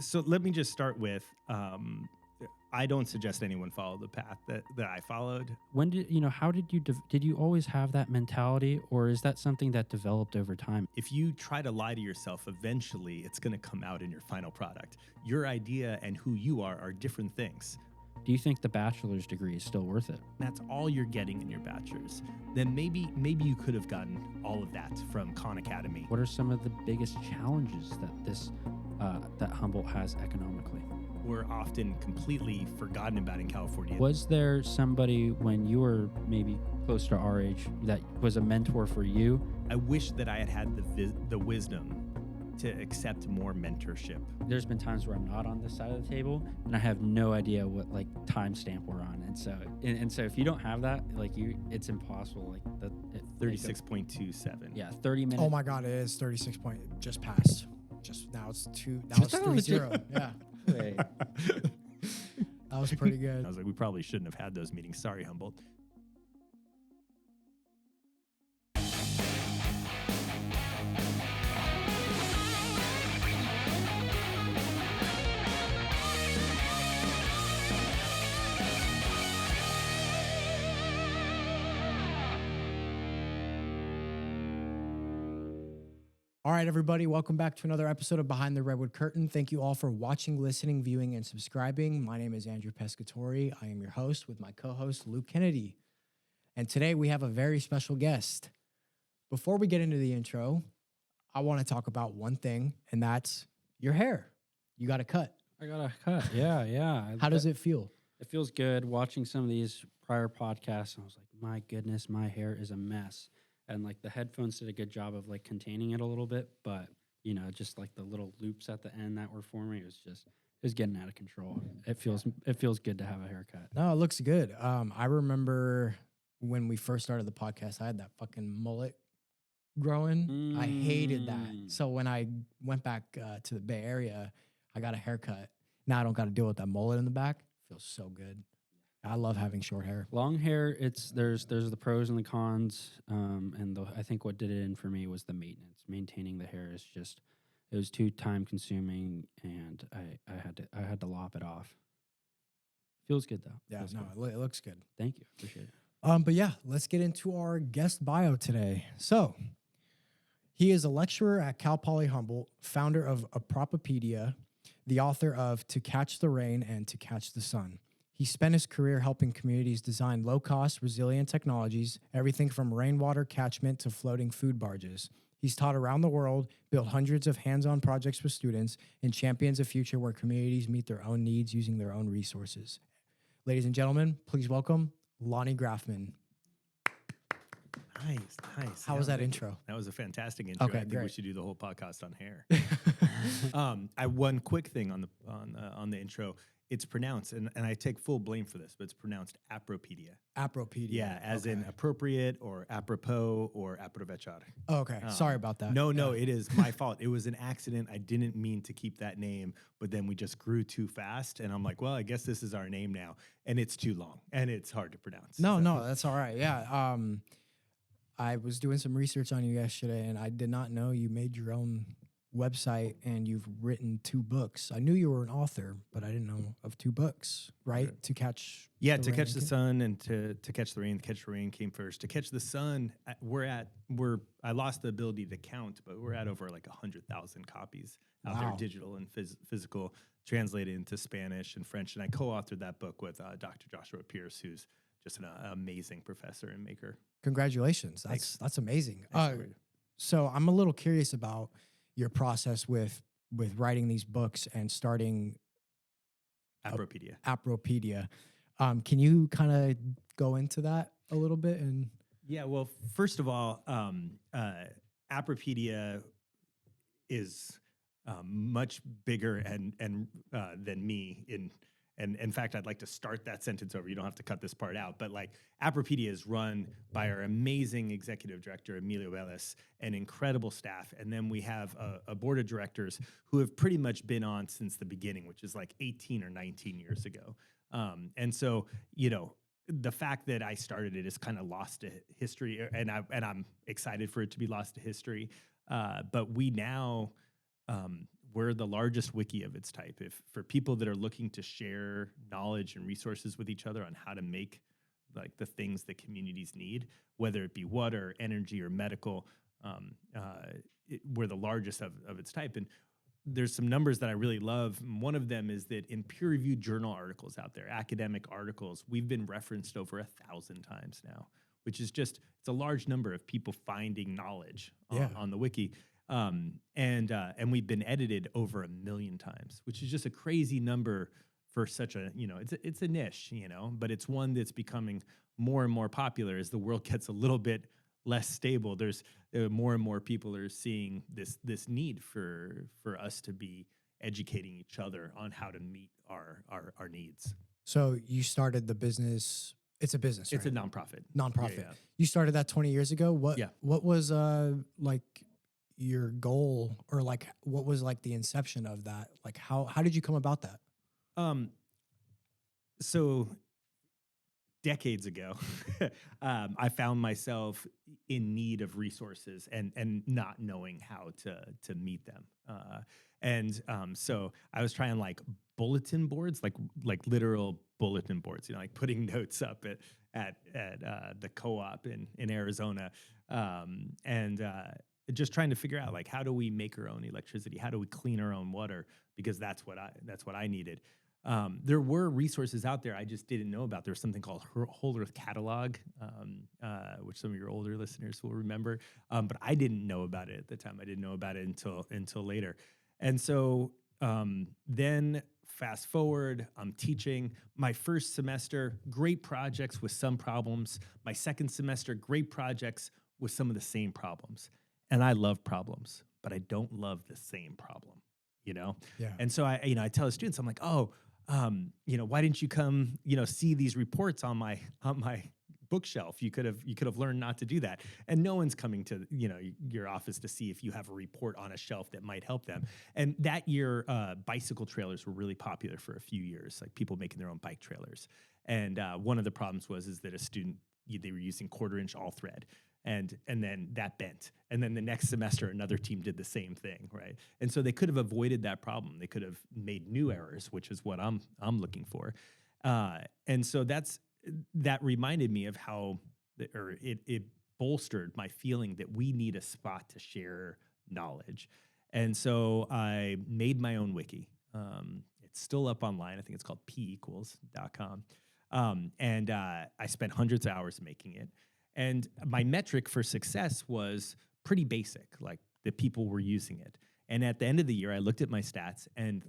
So let me just start with, I don't suggest anyone follow the path that I followed. When did how did you did you always have that mentality, or is that something that developed over time? If you try to lie to yourself, eventually it's going to come out in your final product. Your idea and who you are different things. Do you think the bachelor's degree is still worth it? That's all you're getting in your bachelor's. Then maybe you could have gotten all of that from Khan Academy. What are some of the biggest challenges that that Humboldt has economically? We're often completely forgotten about in California. Was there somebody when you were maybe close to our age that was a mentor for you? I wish that I had the wisdom to accept more mentorship. There's been times where I'm not on this side of the table and I have no idea what like timestamp we're on, and so if you don't have that, it's impossible. 36.27. Yeah, 30 minutes. Oh my God, it is 36 point. Just passed. Just now it's 3-0. Yeah. Wait. That was pretty good. I was like, we probably shouldn't have had those meetings. Sorry, Humboldt. All right, everybody, welcome back to another episode of Behind the Redwood Curtain. Thank you all for watching, listening, viewing, and subscribing. My name is Andrew Pescatori. I am your host with my co-host, Luke Kennedy. And today we have a very special guest. Before we get into the intro, I want to talk about one thing, and that's your hair. You got a cut. I got a cut. Yeah. How does it feel? It feels good watching some of these prior podcasts. I was like, my goodness, my hair is a mess. And like the headphones did a good job of like containing it a little bit, but just like the little loops at the end that were forming, it was getting out of control. It feels good to have a haircut. No, it looks good. I remember when we first started the podcast, I had that fucking mullet growing. I hated that. So when I went back to the Bay Area, I got a haircut. Now I don't got to deal with that mullet in the back. Feels so good. I love having short hair. Long hair, there's the pros and the cons, and I think what did it in for me was the maintenance. Maintaining the hair it was too time consuming, and I had to lop it off. Feels good though. Yeah, Feels no, good. it looks good. Thank you, appreciate it. But yeah, let's get into our guest bio today. So he is a lecturer at Cal Poly Humboldt, founder of Appropedia, the author of To Catch the Rain and To Catch the Sun. He spent his career helping communities design low-cost, resilient technologies, everything from rainwater catchment to floating food barges. He's taught around the world, built hundreds of hands-on projects with students, and champions a future where communities meet their own needs using their own resources. Ladies and gentlemen, please welcome Lonny Grafman. Nice. How was that intro? That was a fantastic intro. Okay, I think we great. should do the whole podcast on hair. One quick thing on the intro. It's pronounced, and I take full blame for this, but it's pronounced Appropedia. Appropedia. Yeah, as in appropriate or apropos or aprovechar. Oh, okay. Sorry about that. No, it is my fault. It was an accident. I didn't mean to keep that name, but then we just grew too fast, and I'm like, well, I guess this is our name now, and it's too long, and it's hard to pronounce. No, that's all right. Yeah. I was doing some research on you yesterday, and I did not know you made your own website and you've written 2 books. I knew you were an author, but I didn't know of 2 books, right? Okay. To catch To Catch the Sun and to catch the rain. To Catch the Rain came first. To Catch the Sun, I lost the ability to count, but we're at over like 100,000 copies out there, digital and physical, translated into Spanish and French. And I co-authored that book with Dr. Joshua Pierce, who's just an amazing professor and maker. Congratulations. That's amazing. So I'm a little curious about your process with writing these books and starting Appropedia. Can you kind of go into that a little bit? And yeah, well, first of all, Appropedia is much bigger and than me and in fact, I'd like to start that sentence over. You don't have to cut this part out. But like Appropedia is run by our amazing executive director, Emilio Vélez, and incredible staff. And then we have a board of directors who have pretty much been on since the beginning, which is like 18 or 19 years ago. And so, the fact that I started it is kind of lost to history, and I'm excited for it to be lost to history. But we now we're the largest wiki of its type. If for people that are looking to share knowledge and resources with each other on how to make like the things that communities need, whether it be water, energy, or medical, we're the largest of its type. And there's some numbers that I really love. One of them is that in peer-reviewed journal articles out there, academic articles, we've been referenced over 1,000 times now, which is just, it's a large number of people finding knowledge on the wiki. And we've been edited over 1 million times, which is just a crazy number for such a, it's a niche, but it's one that's becoming more and more popular as the world gets a little bit less stable. There's more and more people are seeing this need for us to be educating each other on how to meet our needs. So you started the business. It's a business, It's right? a nonprofit. Nonprofit. Yeah. You started that 20 years ago. What Yeah. what was like your goal, or like what was like the inception of that? Like how did you come about that? So decades ago, I found myself in need of resources and not knowing how to meet them. So I was trying like bulletin boards, like literal bulletin boards, like putting notes up at the co-op in Arizona, and just trying to figure out like how do we make our own electricity, how do we clean our own water, because that's what I needed. There were resources out there I just didn't know about. There was something called Whole Earth Catalog, which some of your older listeners will remember, but I didn't know about it at the time. I didn't know about it until later. And so then fast forward, I'm teaching. My first semester, great projects with some problems. My second semester, great projects with some of the same problems. And I love problems, but I don't love the same problem, Yeah. And so I tell the students, I'm like, why didn't you come, see these reports on my bookshelf? You could have learned not to do that. And no one's coming to, your office to see if you have a report on a shelf that might help them. And that year, bicycle trailers were really popular for a few years, like people making their own bike trailers. And one of the problems is that a student, they were using 1/4 inch all thread. And then that bent. And then the next semester, another team did the same thing, right? And so they could have avoided that problem. They could have made new errors, which is what I'm looking for. And so that reminded me of how, it bolstered my feeling that we need a spot to share knowledge. And so I made my own wiki. It's still up online. I think it's called pequals.com. And I spent hundreds of hours making it. And my metric for success was pretty basic, like that people were using it. And at the end of the year, I looked at my stats, and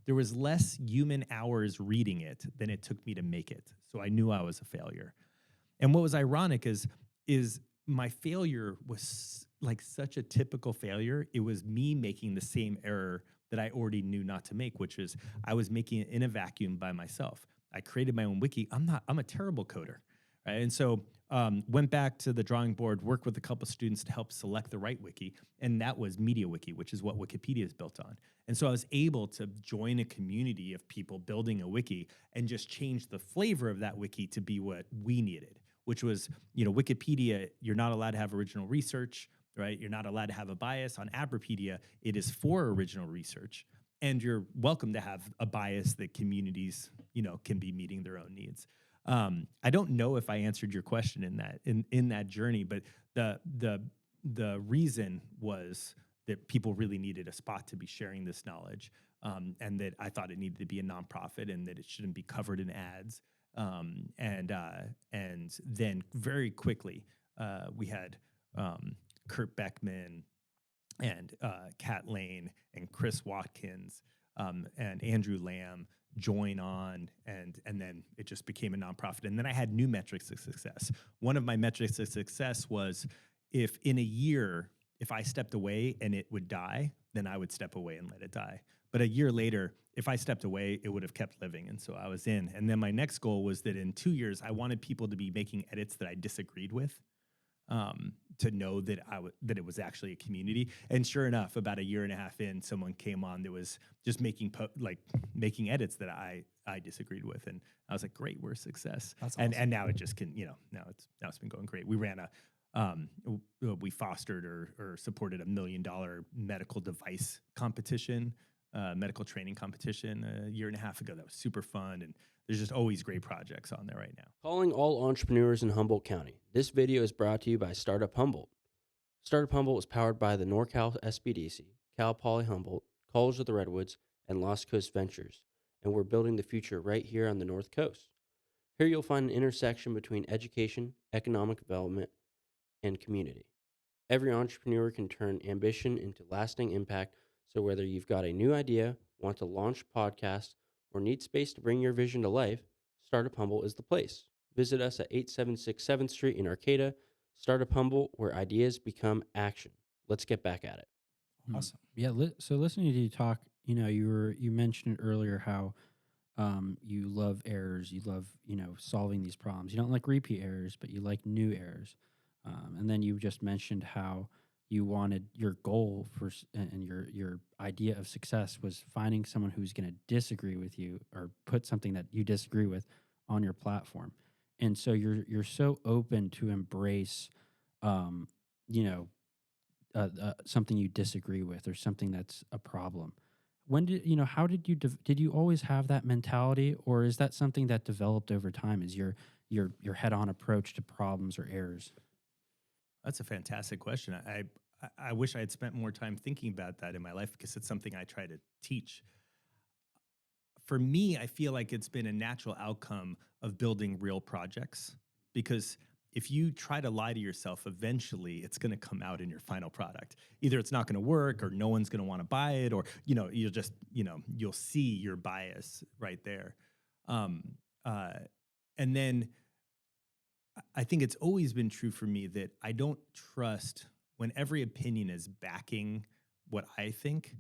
there was less human hours reading it than it took me to make it. So I knew I was a failure. And what was ironic is my failure was like such a typical failure. It was me making the same error that I already knew not to make, which is I was making it in a vacuum by myself. I created my own wiki. I'm a terrible coder. Right? And so went back to the drawing board, worked with a couple students to help select the right wiki, and that was MediaWiki, which is what Wikipedia is built on. And so I was able to join a community of people building a wiki and just change the flavor of that wiki to be what we needed, which was, Wikipedia, you're not allowed to have original research, right? You're not allowed to have a bias. On Appropedia, it is for original research. And you're welcome to have a bias that communities, can be meeting their own needs. I don't know if I answered your question in that journey, but the reason was that people really needed a spot to be sharing this knowledge, and that I thought it needed to be a nonprofit and that it shouldn't be covered in ads. And then very quickly we had Kurt Beckman and Kat Lane and Chris Watkins and Andrew Lamb join on, and then it just became a nonprofit. And then I had new metrics of success. One of my metrics of success was if in a year, if I stepped away and it would die, then I would step away and let it die. But a year later, if I stepped away, it would have kept living. And so I was in. And then my next goal was that in 2 years, I wanted people to be making edits that I disagreed with, to know that that it was actually a community. And sure enough, about a year and a half in, someone came on that was just making edits that I disagreed with, and I was like, great, we're a success. That's and awesome. now it just can, now it's been going great. We ran We fostered or supported $1 million medical device competition, medical training competition a year and a half ago. That was super fun, and there's just always great projects on there right now. Calling all entrepreneurs in Humboldt County. This video is brought to you by StartUp Humboldt. StartUp Humboldt is powered by the NorCal SBDC, Cal Poly Humboldt, College of the Redwoods, and Lost Coast Ventures, and we're building the future right here on the North Coast. Here you'll find an intersection between education, economic development, and community. Every entrepreneur can turn ambition into lasting impact, so whether you've got a new idea, want to launch a podcast, or need space to bring your vision to life, StartUp Humboldt is the place. Visit us at 876 7th Street in Arcata. StartUp Humboldt, where ideas become action. Let's get back at it. Awesome. Yeah. So listening to you talk, you mentioned earlier how you love errors. You love, solving these problems. You don't like repeat errors, but you like new errors. And then you just mentioned how you wanted your goal and your idea of success was finding someone who's going to disagree with you or put something that you disagree with on your platform. And so you're so open to embrace, you know, something you disagree with or something that's a problem. How did did you always have that mentality, or is that something that developed over time? Is your head-on approach to problems or errors? That's a fantastic question. I wish I had spent more time thinking about that in my life, because it's something I try to teach. For me, I feel like it's been a natural outcome of building real projects, because if you try to lie to yourself, eventually it's going to come out in your final product. Either it's not going to work, or no one's going to want to buy it, or you'll see your bias right there. And then I think it's always been true for me that I don't trust when every opinion is backing what I think.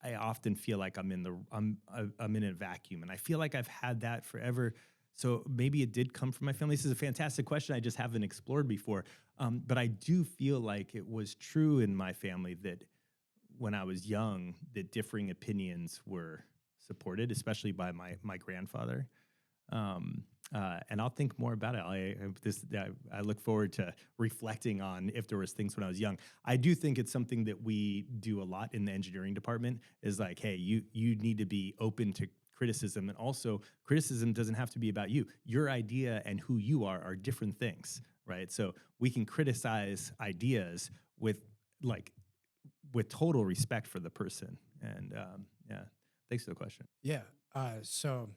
I often feel like I'm in a vacuum, and I feel like I've had that forever. So maybe it did come from my family. This is a fantastic question I just haven't explored before. But I do feel like it was true in my family that when I was young, that differing opinions were supported, especially by my grandfather. And I'll think more about it. I look forward to reflecting on if there was things when I was young. I do think it's something that we do a lot in the engineering department, is like, hey, you need to be open to criticism. And also, criticism doesn't have to be about you. Your idea and who you are different things, right? So we can criticize ideas with total respect for the person. And thanks for the question. Yeah. So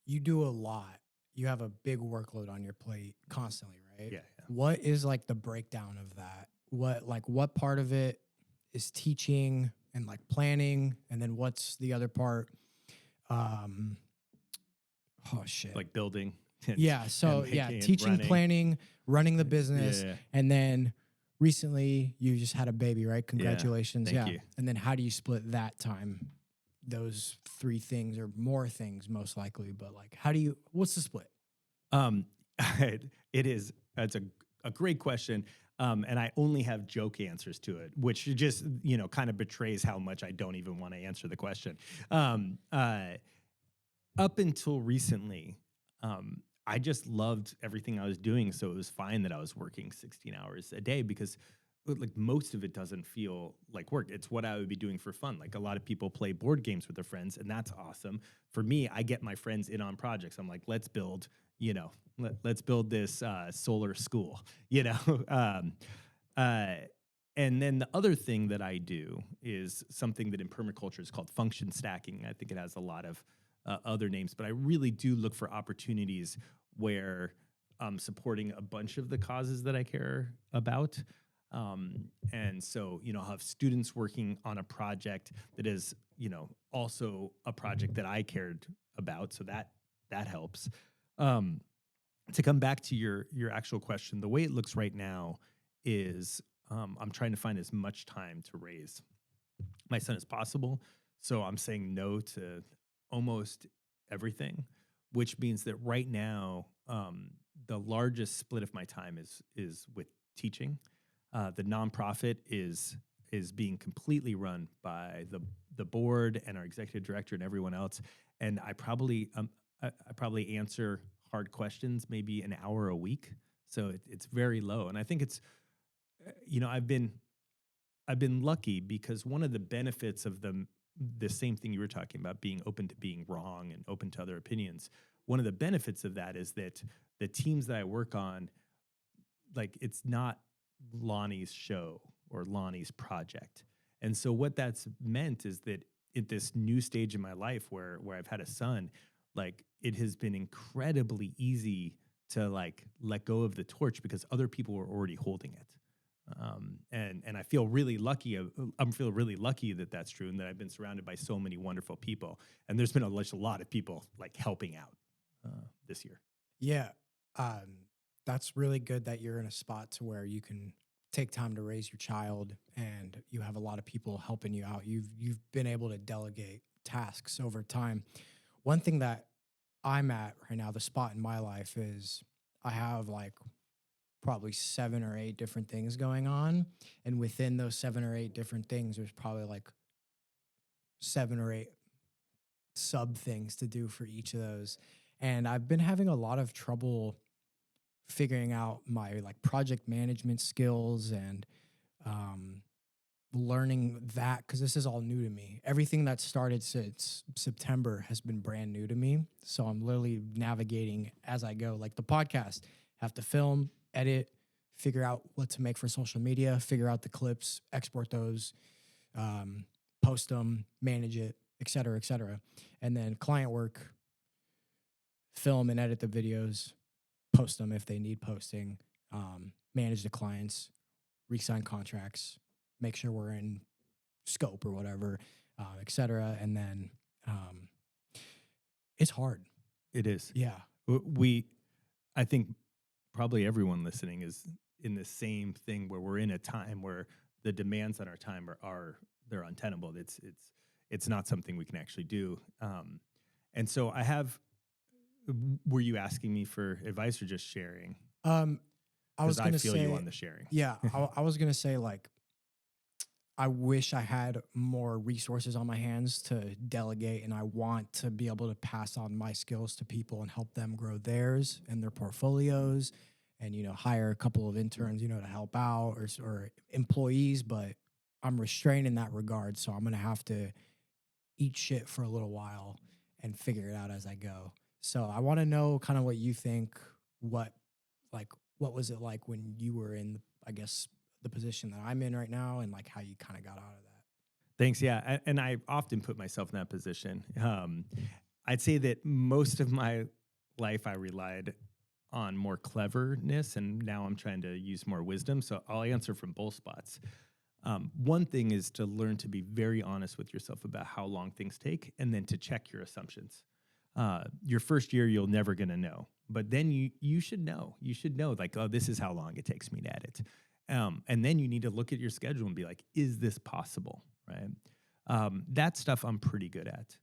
you do a lot. You have a big workload on your plate constantly, right? Yeah. What is like the breakdown of that? What part of it is teaching and like planning, and then what's the other part? Oh shit. Like building. Yeah. So making it, teaching, running. planning, running the business, Yeah. and then recently you just had a baby, right? Congratulations. Thank you. And then how do you split that time? Those three things, or more things most likely, but like what's the split? It's a great question. And I only have joke answers to it, which just, kind of betrays how much I don't even want to answer the question. Up until recently, I just loved everything I was doing. So it was fine that I was working 16 hours a day, because like most of it doesn't feel like work. It's what I would be doing for fun. Like a lot of people play board games with their friends, and that's awesome. For me, I get my friends in on projects. I'm like, let's build this solar school, and then the other thing that I do is something that in permaculture is called function stacking. I think it has a lot of other names, but I really do look for opportunities where I'm supporting a bunch of the causes that I care about. And so, I'll have students working on a project that is, also a project that I cared about. So that helps. To come back to your actual question, the way it looks right now is I'm trying to find as much time to raise my son as possible. So I'm saying no to almost everything, which means that right now, the largest split of my time is with teaching. The nonprofit is being completely run by the board and our executive director and everyone else. And I probably answer hard questions maybe an hour a week. So it's very low. And I think it's, I've been lucky because one of the benefits of the same thing you were talking about, being open to being wrong and open to other opinions. One of the benefits of that is that the teams that I work on, like, it's not Lonnie's show or Lonnie's project. And so what that's meant is that at this new stage in my life where I've had a son, like, it has been incredibly easy to like let go of the torch because other people were already holding it. And I feel really lucky. I'm feel really lucky that that's true, and that I've been surrounded by so many wonderful people. And there's been a lot of people like helping out this year. Yeah. That's really good that you're in a spot to where you can take time to raise your child and you have a lot of people helping you out. You've been able to delegate tasks over time. One thing that I'm at right now, the spot in my life is I have like probably 7 or 8 different things going on. And within those 7 or 8 different things, there's probably like 7 or 8 sub things to do for each of those. And I've been having a lot of trouble figuring out my like project management skills and learning that, because this is all new to me. Everything that started since September has been brand new to me. So I'm literally navigating as I go. Like the podcast, have to film, edit, figure out what to make for social media, figure out the clips, export those, post them, manage it, et cetera, et cetera. And then client work, film and edit the videos, post them if they need posting, manage the clients, re-sign contracts, make sure we're in scope or whatever, et cetera. And then it's hard. It is. Yeah. I think probably everyone listening is in the same thing where we're in a time where the demands on our time they're untenable. It's not something we can actually do. And so were you asking me for advice or just sharing? I was going to feel say you on the sharing. Yeah, I was going to say, like, I wish I had more resources on my hands to delegate, and I want to be able to pass on my skills to people and help them grow theirs and their portfolios, and hire a couple of interns to help out, or employees. But I'm restrained in that regard, so I'm going to have to eat shit for a little while and figure it out as I go. So I want to know kind of what you think. What was it like when you were in, I guess, the position that I'm in right now, and like how you kind of got out of that? Thanks. Yeah. And I often put myself in that position. I'd say that most of my life I relied on more cleverness, and now I'm trying to use more wisdom. So I'll answer from both spots. One thing is to learn to be very honest with yourself about how long things take, and then to check your assumptions. Your first year, you're never going to know. But then you should know. You should know, like, oh, this is how long it takes me to edit. And then you need to look at your schedule and be like, is this possible, right? That stuff I'm pretty good at.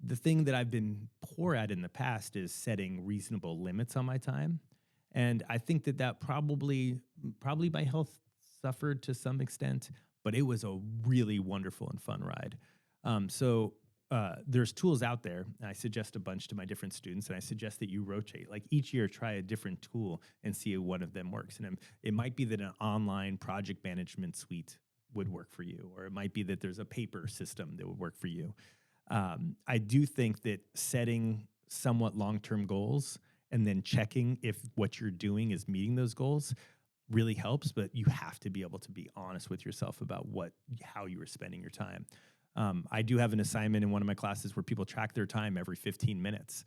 The thing that I've been poor at in the past is setting reasonable limits on my time. And I think that probably my health suffered to some extent, but it was a really wonderful and fun ride. So there's tools out there, and I suggest a bunch to my different students, and I suggest that you rotate. Like each year, try a different tool and see if one of them works. And it might be that an online project management suite would work for you, or it might be that there's a paper system that would work for you. I do think that setting somewhat long-term goals and then checking if what you're doing is meeting those goals really helps, but you have to be able to be honest with yourself about how you were spending your time. I do have an assignment in one of my classes where people track their time every 15 minutes,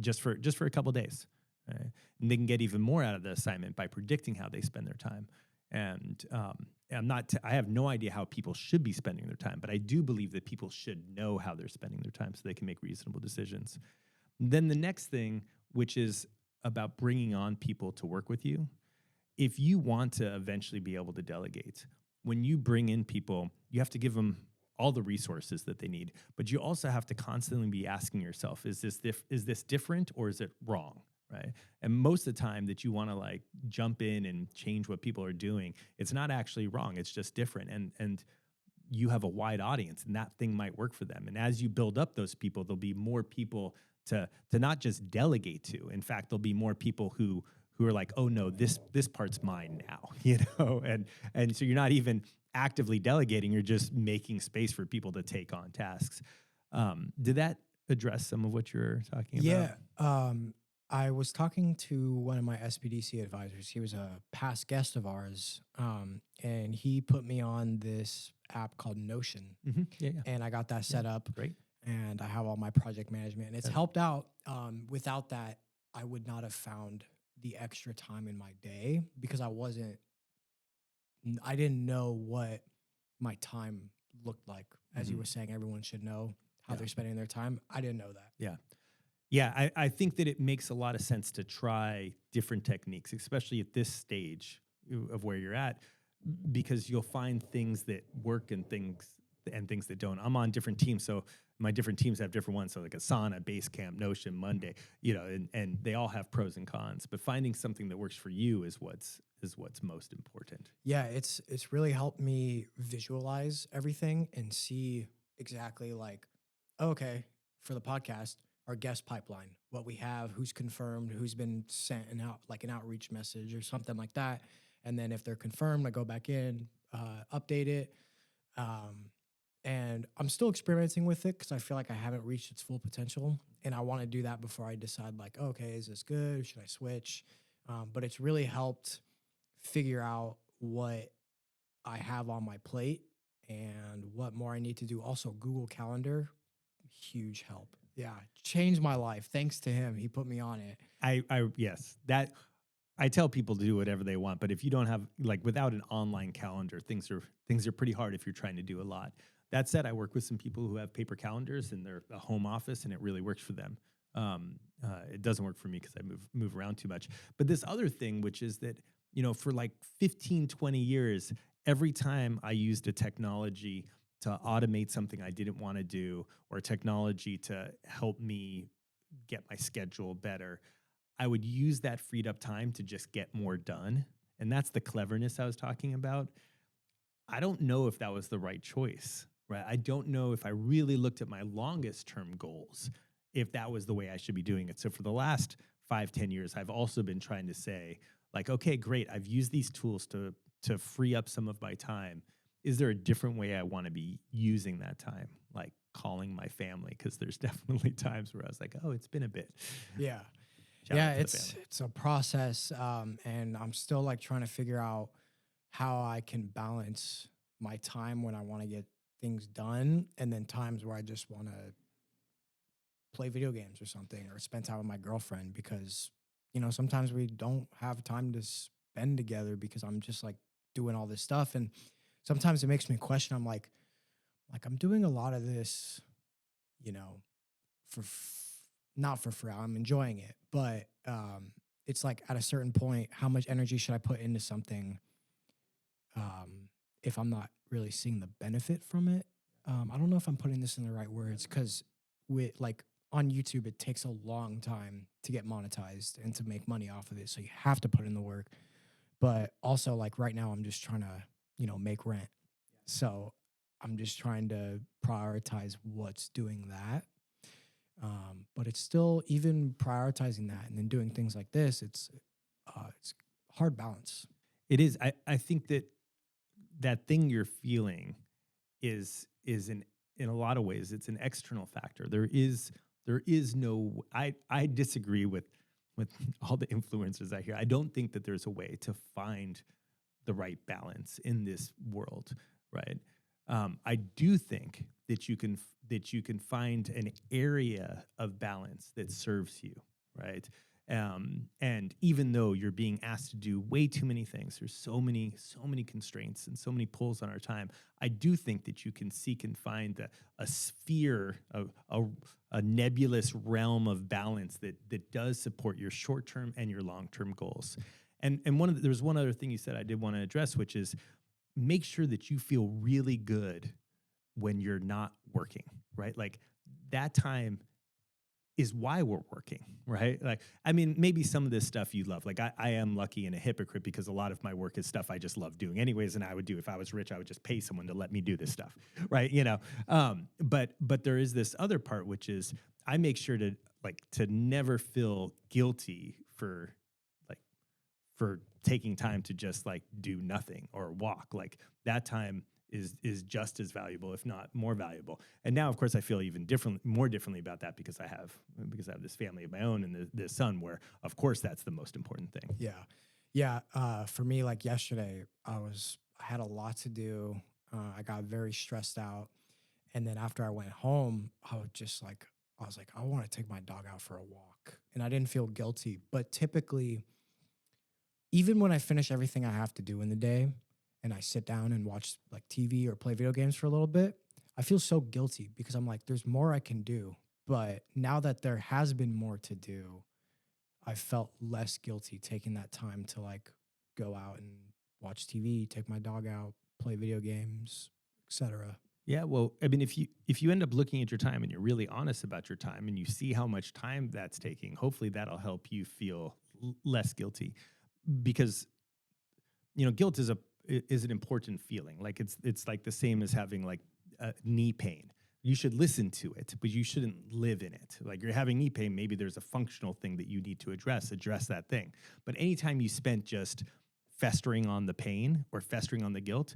just for a couple of days. Right? And they can get even more out of the assignment by predicting how they spend their time. And I have no idea how people should be spending their time, but I do believe that people should know how they're spending their time so they can make reasonable decisions. Then the next thing, which is about bringing on people to work with you. If you want to eventually be able to delegate, when you bring in people, you have to give them all the resources that they need, but you also have to constantly be asking yourself, is this different or is it wrong, right? And most of the time that you want to like jump in and change what people are doing, it's not actually wrong, it's just different. And you have a wide audience, and that thing might work for them. And as you build up those people, there'll be more people to not just delegate to. In fact, there'll be more people who who are like, oh no, this part's mine now, and so you're not even actively delegating, you're just making space for people to take on tasks. Did that address some of what you're talking about? Yeah. I was talking to one of my SPDC advisors. He was a past guest of ours, and he put me on this app called Notion, Yeah. and I got that set up, Great. and I have all my project management, and it's helped out. Without that, I would not have found the extra time in my day because I didn't know what my time looked like. As you were saying, everyone should know how they're spending their time. I didn't know that. Yeah. Yeah, I think that it makes a lot of sense to try different techniques, especially at this stage of where you're at, because you'll find things that work and things that don't. I'm on different teams, so my different teams have different ones. So like Asana, Basecamp, Notion, Monday, and they all have pros and cons. But finding something that works for you is what's most important. Yeah, it's really helped me visualize everything and see exactly like, okay, for the podcast, our guest pipeline, what we have, who's confirmed, who's been sent an outreach message or something like that. And then if they're confirmed, I go back in, update it. And I'm still experimenting with it because I feel like I haven't reached its full potential. And I want to do that before I decide like, okay, is this good? Should I switch? But it's really helped figure out what I have on my plate and what more I need to do. Also, Google Calendar, huge help. Yeah, changed my life. Thanks to him. He put me on it. Yes, that I tell people to do whatever they want, but if you don't have without an online calendar, things are pretty hard if you're trying to do a lot. That said, I work with some people who have paper calendars in their home office, and it really works for them. It doesn't work for me because I move around too much. But this other thing, which is that, for like 15, 20 years, every time I used a technology to automate something I didn't want to do, or technology to help me get my schedule better, I would use that freed up time to just get more done. And that's the cleverness I was talking about. I don't know if that was the right choice, right? I don't know if I really looked at my longest term goals, if that was the way I should be doing it. So for the last 5-10 years, I've also been trying to say, okay, great, I've used these tools to free up some of my time. Is there a different way I want to be using that time? Like calling my family, because there's definitely times where I was like, oh, it's been a bit. Yeah. Shout out to the family. It's a process, and I'm still like trying to figure out how I can balance my time when I want to get things done, and then times where I just want to play video games or something, or spend time with my girlfriend, because sometimes we don't have time to spend together because I'm just like doing all this stuff, and sometimes it makes me question. I'm like I'm doing a lot of this, for not for free. I'm enjoying it, but it's like at a certain point, how much energy should I put into something if I'm not really seeing the benefit from it? I don't know if I'm putting this in the right words, because with on YouTube, it takes a long time to get monetized and to make money off of it. So you have to put in the work. But also right now, I'm just trying to, make rent. So I'm just trying to prioritize what's doing that. But it's still, even prioritizing that and then doing things like this, it's hard balance. It is. I think that thing you're feeling is in a lot of ways, it's an external factor. There is no, I disagree with all the influencers I hear. I don't think that there's a way to find the right balance in this world, right? I do think that you can find an area of balance that serves you, right? And even though you're being asked to do way too many things, there's so many constraints and so many pulls on our time. I do think that you can seek and find a sphere of a nebulous realm of balance that does support your short-term and your long-term goals. And there's one other thing you said I did want to address, which is make sure that you feel really good when you're not working, right? Like that time is why we're working, right? Maybe some of this stuff you love. I am lucky and a hypocrite because a lot of my work is stuff I just love doing anyways, and I would do. If I was rich, I would just pay someone to let me do this stuff, right? But there is this other part, which is I make sure to never feel guilty for for taking time to just like do nothing or walk. Like that time is just as valuable, if not more valuable. And now, of course, I feel even more differently about that because I have this family of my own and this son, where of course that's the most important thing. Yeah. For me, like yesterday, I had a lot to do. I got very stressed out. And then after I went home, I was like, I want to take my dog out for a walk. And I didn't feel guilty. But typically, even when I finish everything I have to do in the day and I sit down and watch like TV or play video games for a little bit, I feel so guilty because I'm like, there's more I can do. But now that there has been more to do, I felt less guilty taking that time to like go out and watch TV, take my dog out, play video games, etc. Yeah, well, I mean, if you end up looking at your time and you're really honest about your time and you see how much time that's taking, hopefully that'll help you feel less guilty, because guilt is an important feeling. Like it's like the same as having like knee pain. You should listen to it, but you shouldn't live in it. Like you're having knee pain, maybe there's a functional thing that you need to address that thing. But anytime you spent just festering on the pain or festering on the guilt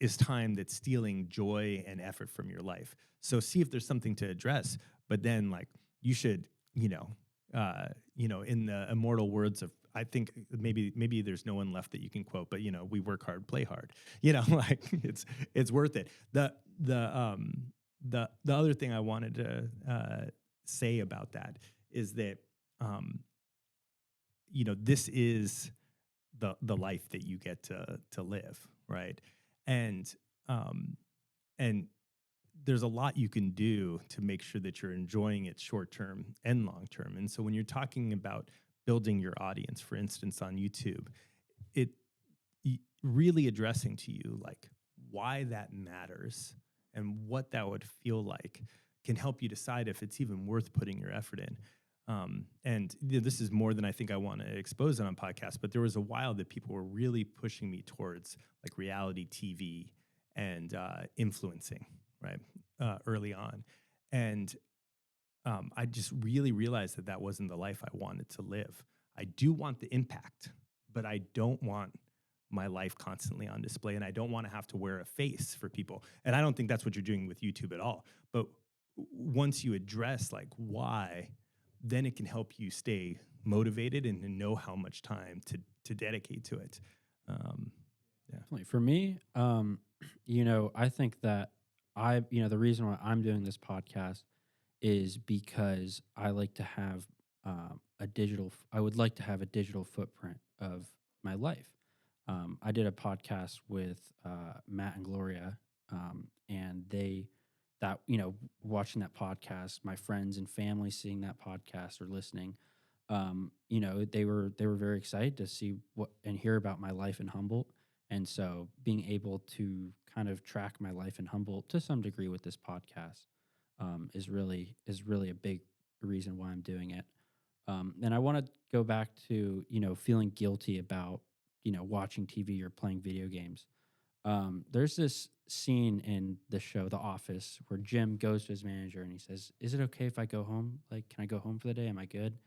is time that's stealing joy and effort from your life. So see if there's something to address, but then like you should, in the immortal words of, I think maybe there's no one left that you can quote, but we work hard, play hard. Like it's worth it. The other thing I wanted to say about that is that this is the life that you get to live, right? And there's a lot you can do to make sure that you're enjoying it short term and long term. And so when you're talking about building your audience, for instance, on YouTube, it really addressing to you like why that matters and what that would feel like can help you decide if it's even worth putting your effort in. And this is more than I think I want to expose on a podcast, but there was a while that people were really pushing me towards like reality TV and influencing, right, early on. And I just really realized that wasn't the life I wanted to live. I do want the impact, but I don't want my life constantly on display, and I don't want to have to wear a face for people. And I don't think that's what you're doing with YouTube at all. But once you address like why, then it can help you stay motivated and know how much time to dedicate to it. Definitely. For me, I think that the reason why I'm doing this podcast is because I like to have I would like to have a digital footprint of my life. I did a podcast with Matt and Gloria, and watching that podcast, my friends and family seeing that podcast or listening, they were very excited to see what and hear about my life in Humboldt. And so being able to kind of track my life in Humboldt to some degree with this podcast is really a big reason why I'm doing it. And I want to go back to, feeling guilty about, watching TV or playing video games. There's this scene in the show, The Office, where Jim goes to his manager and he says, "Is it okay if I go home? Like, can I go home for the day? Am I good?"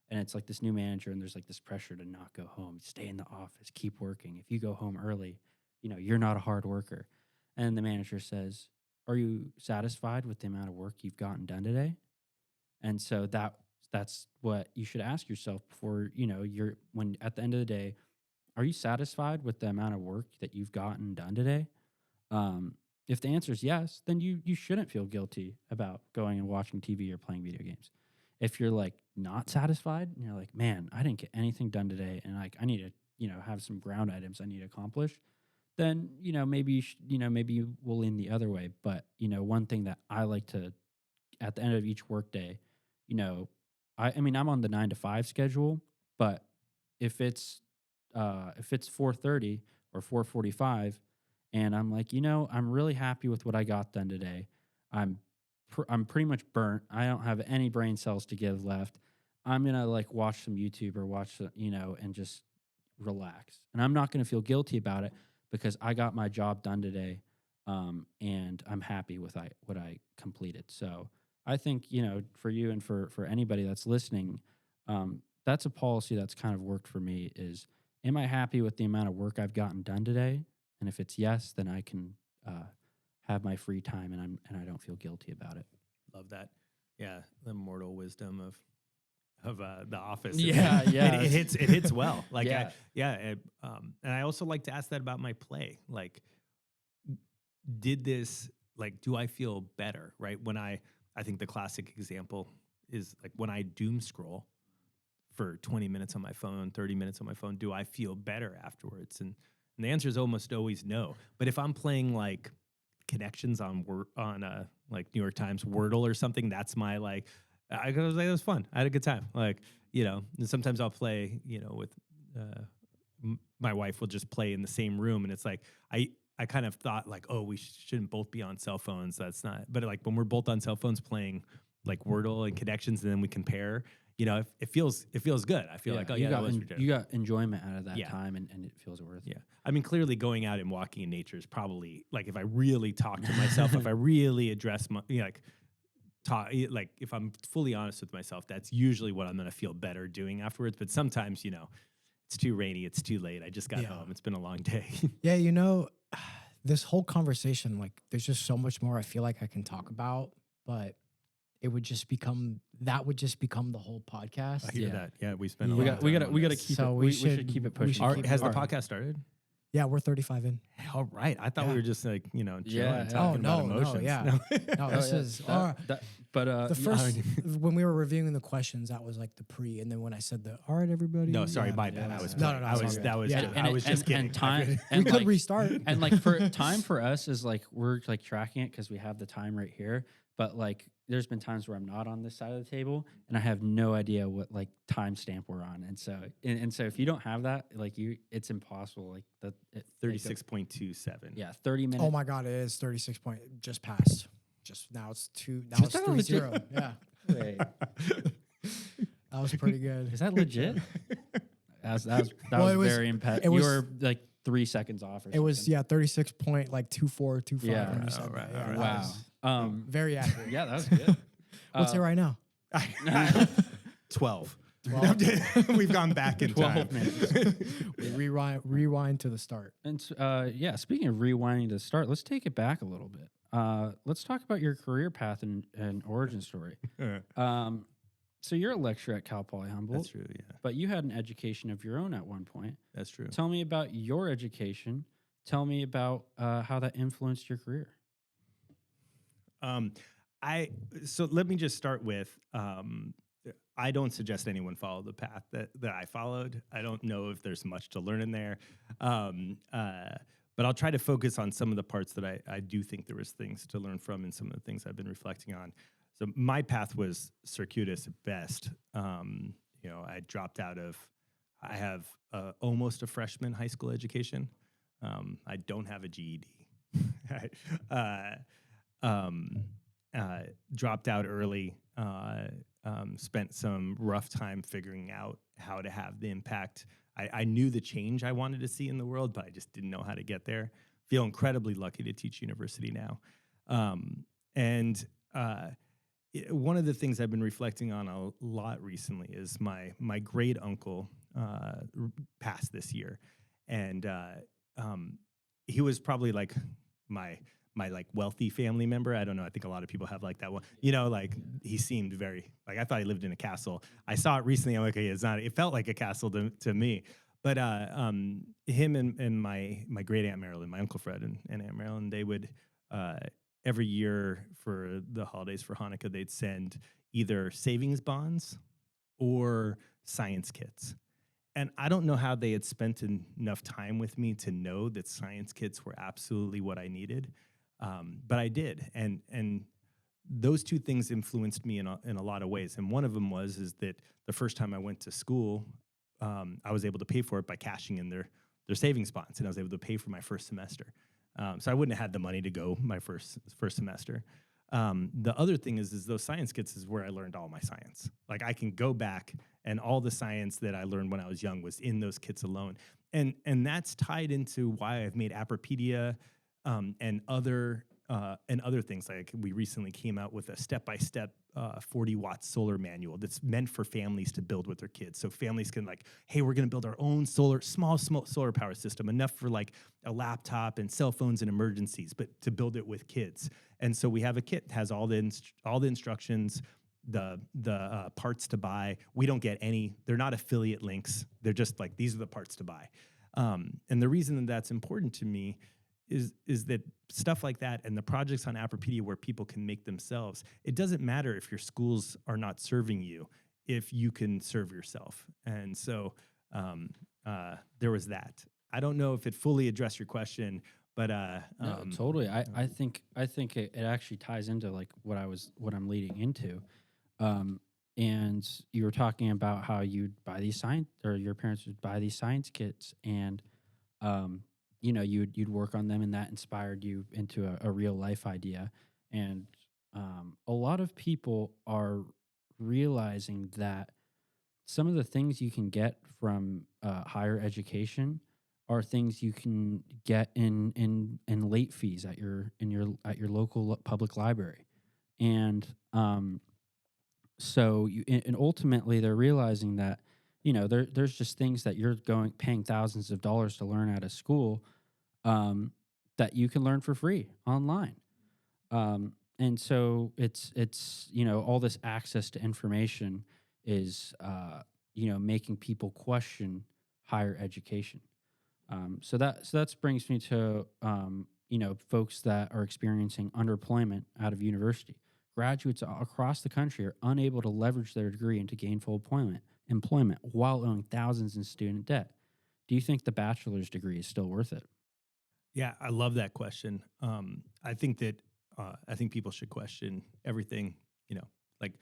And it's like this new manager, and there's like this pressure to not go home, stay in the office, keep working. If you go home early, you're not a hard worker. And the manager says, "Are you satisfied with the amount of work you've gotten done today?" And so that's what you should ask yourself before, when at the end of the day, are you satisfied with the amount of work that you've gotten done today? If the answer is yes, then you shouldn't feel guilty about going and watching TV or playing video games. If you're like not satisfied and you're like, "Man, I didn't get anything done today, and like I need to, have some ground items I need to accomplish," then maybe maybe you will lean the other way. But one thing that I like to at the end of each workday, I mean I'm on the 9 to 5 schedule, but if it's 4:30 or 4:45, and I'm like, I'm really happy with what I got done today. I'm pretty much burnt. I don't have any brain cells to give left. I'm gonna like watch some YouTube or watch and just relax. And I'm not gonna feel guilty about it because I got my job done today, and I'm happy with what I completed. So I think for you and for anybody that's listening, that's a policy that's kind of worked for me. Is am I happy with the amount of work I've gotten done today? And if it's yes, then I can have my free time and I don't feel guilty about it. Love that. Yeah, the mortal wisdom of The Office. Yeah, yeah. It hits well. Like, Yeah. and I also like to ask that about my play. Like, did this, like, do I feel better, right? When I think the classic example is like when I doom scroll for 20 minutes on my phone, 30 minutes on my phone, do I feel better afterwards? And the answer is almost always no. But if I'm playing like connections on like New York Times Wordle or something, that's my like, I was like, it was fun. I had a good time. Like, and sometimes I'll play, with my wife will just play in the same room. And it's like, I kind of thought like, oh, we shouldn't both be on cell phones. That's not, but like when we're both on cell phones playing like Wordle and connections, and then we compare, it feels good. I feel like, oh yeah, you got enjoyment out of that time, and it feels worth it. Yeah. I mean, clearly going out and walking in nature is probably like, if I really talk to myself, if I really address my, like if I'm fully honest with myself, that's usually what I'm going to feel better doing afterwards. But sometimes, it's too rainy, it's too late. I just got home. It's been a long day. Yeah, this whole conversation, like, there's just so much more I feel like I can talk about, but it would just become the whole podcast. I hear that. Yeah, we spent a We lot. got to keep So it. we We should keep it pushing. Has the podcast started? Yeah, we're 35 in. All right. I thought we were just like, chilling, Yeah. talking about emotions. No, this is But the first when we were reviewing the questions, that was like the pre, and then when I said all right, everybody. No, sorry, yeah, my bad. yeah, I was no, playing. no, I was it's that all was good. just, Yeah. I was just kidding. And time. we And could like, restart. and like for time for us is like we're like tracking it because we have the time right here. But like there's been times where I'm not on this side of the table and I have no idea what like timestamp we're on. And so if you don't have that, like it's impossible. Like 36.27. Yeah, 30 minutes. Oh my God, it is 36 point. Just passed. Just now it's 2. Now it's that 3-0. legit? Yeah, Wait, that was pretty good. is that legit? That was Well, it was- very impressive. it You was- were like 3 seconds off or something. It was 36.2425 Yeah. when you said right, that. Yeah, all right. that Wow. was very accurate. Yeah, that was good. What's it right now? 12. 12. We've gone back in 12 time. minutes. Rewind to the start. And speaking of rewinding to the start, let's take it back a little bit. Let's talk about your career path and origin story. So you're a lecturer at Cal Poly Humboldt. That's true, yeah. But you had an education of your own at one point. That's true. Tell me about your education. Tell me about how that influenced your career. So let me just start with, I don't suggest anyone follow the path that I followed. I don't know if there's much to learn in there. But I'll try to focus on some of the parts that I do think there was things to learn from and some of the things I've been reflecting on. So my path was circuitous at best. I dropped out of, I have almost a freshman high school education. I don't have a GED. Dropped out early, spent some rough time figuring out how to have the impact. I knew the change I wanted to see in the world, but I just didn't know how to get there. Feel incredibly lucky to teach university now. One of the things I've been reflecting on a lot recently is my great uncle passed this year, and he was probably like my like wealthy family member. I don't know. I think a lot of people have like that one. Like he seemed very like I thought he lived in a castle. I saw it recently. I'm like, okay, it's not. It felt like a castle to me. But him and my great aunt Marilyn, my uncle Fred and Aunt Marilyn, they would every year for the holidays for Hanukkah, they'd send either savings bonds or science kits. And I don't know how they had spent enough time with me to know that science kits were absolutely what I needed. But I did. And those two things influenced me in a lot of ways. And one of them is that the first time I went to school, I was able to pay for it by cashing in their savings bonds. And I was able to pay for my first semester. So I wouldn't have had the money to go my first semester. The other thing is those science kits is where I learned all my science. Like I can go back and all the science that I learned when I was young was in those kits alone. And that's tied into why I've made Appropedia and other and other things. Like we recently came out with a step-by-step 40-watt solar manual that's meant for families to build with their kids. So families can like, hey, we're going to build our own small solar power system, enough for like a laptop and cell phones and emergencies, but to build it with kids. And so we have a kit that has all the instructions, the parts to buy. We don't get any. They're not affiliate links. They're just like, these are the parts to buy. And the reason that that's important to me is that stuff like that and the projects on Appropedia where people can make themselves, it doesn't matter if your schools are not serving you, if you can serve yourself. And so there was that. I don't know if it fully addressed your question, but No, totally. I think it actually ties into like what I'm leading into. And you were talking about how you'd buy these your parents would buy these science kits, and you'd work on them, and that inspired you into a real life idea. And a lot of people are realizing that some of the things you can get from higher education are things you can get in late fees at your local public library. And so and ultimately they're realizing that there's just things that you're paying thousands of dollars to learn at a school that you can learn for free online. And so it's all this access to information is making people question higher education. So that brings me to folks that are experiencing underemployment out of university. Graduates across the country are unable to leverage their degree into gainful employment while owing thousands in student debt. Do you think the bachelor's degree is still worth it? Yeah, I love that question. I think people should question everything, like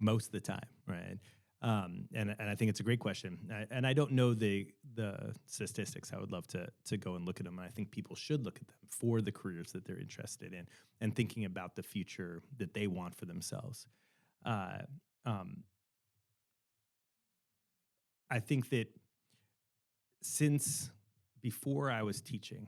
most of the time, right? And I think it's a great question. And I don't know the statistics. I would love to go and look at them. And I think people should look at them for the careers that they're interested in and thinking about the future that they want for themselves. I think that since before I was teaching,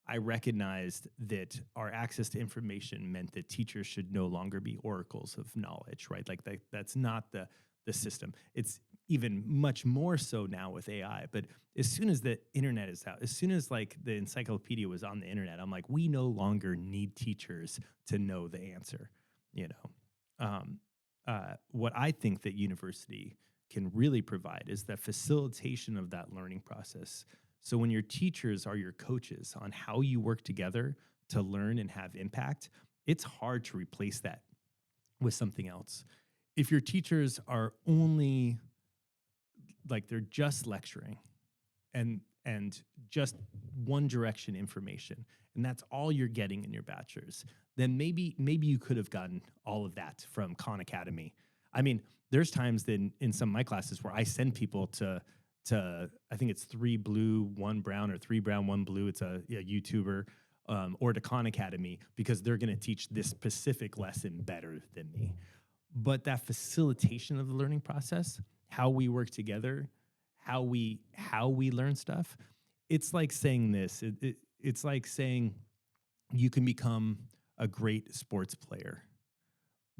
I recognized that our access to information meant that teachers should no longer be oracles of knowledge, right? Like that's not the system. It's even much more so now with AI. But as soon as the internet is out, as soon as like the encyclopedia was on the internet, I'm like, we no longer need teachers to know the answer. What I think that university can really provide is the facilitation of that learning process. So when your teachers are your coaches on how you work together to learn and have impact, it's hard to replace that with something else. If your teachers are only like they're just lecturing and just one direction information, and that's all you're getting in your bachelor's, then maybe you could have gotten all of that from Khan Academy. I mean, there's times then in some of my classes where I send people to I think it's 3 blue, 1 brown, or 3 brown, 1 blue. It's a YouTuber, or to Khan Academy, because they're going to teach this specific lesson better than me. But that facilitation of the learning process, how we work together, how we learn stuff, it's like saying this. It's like saying you can become a great sports player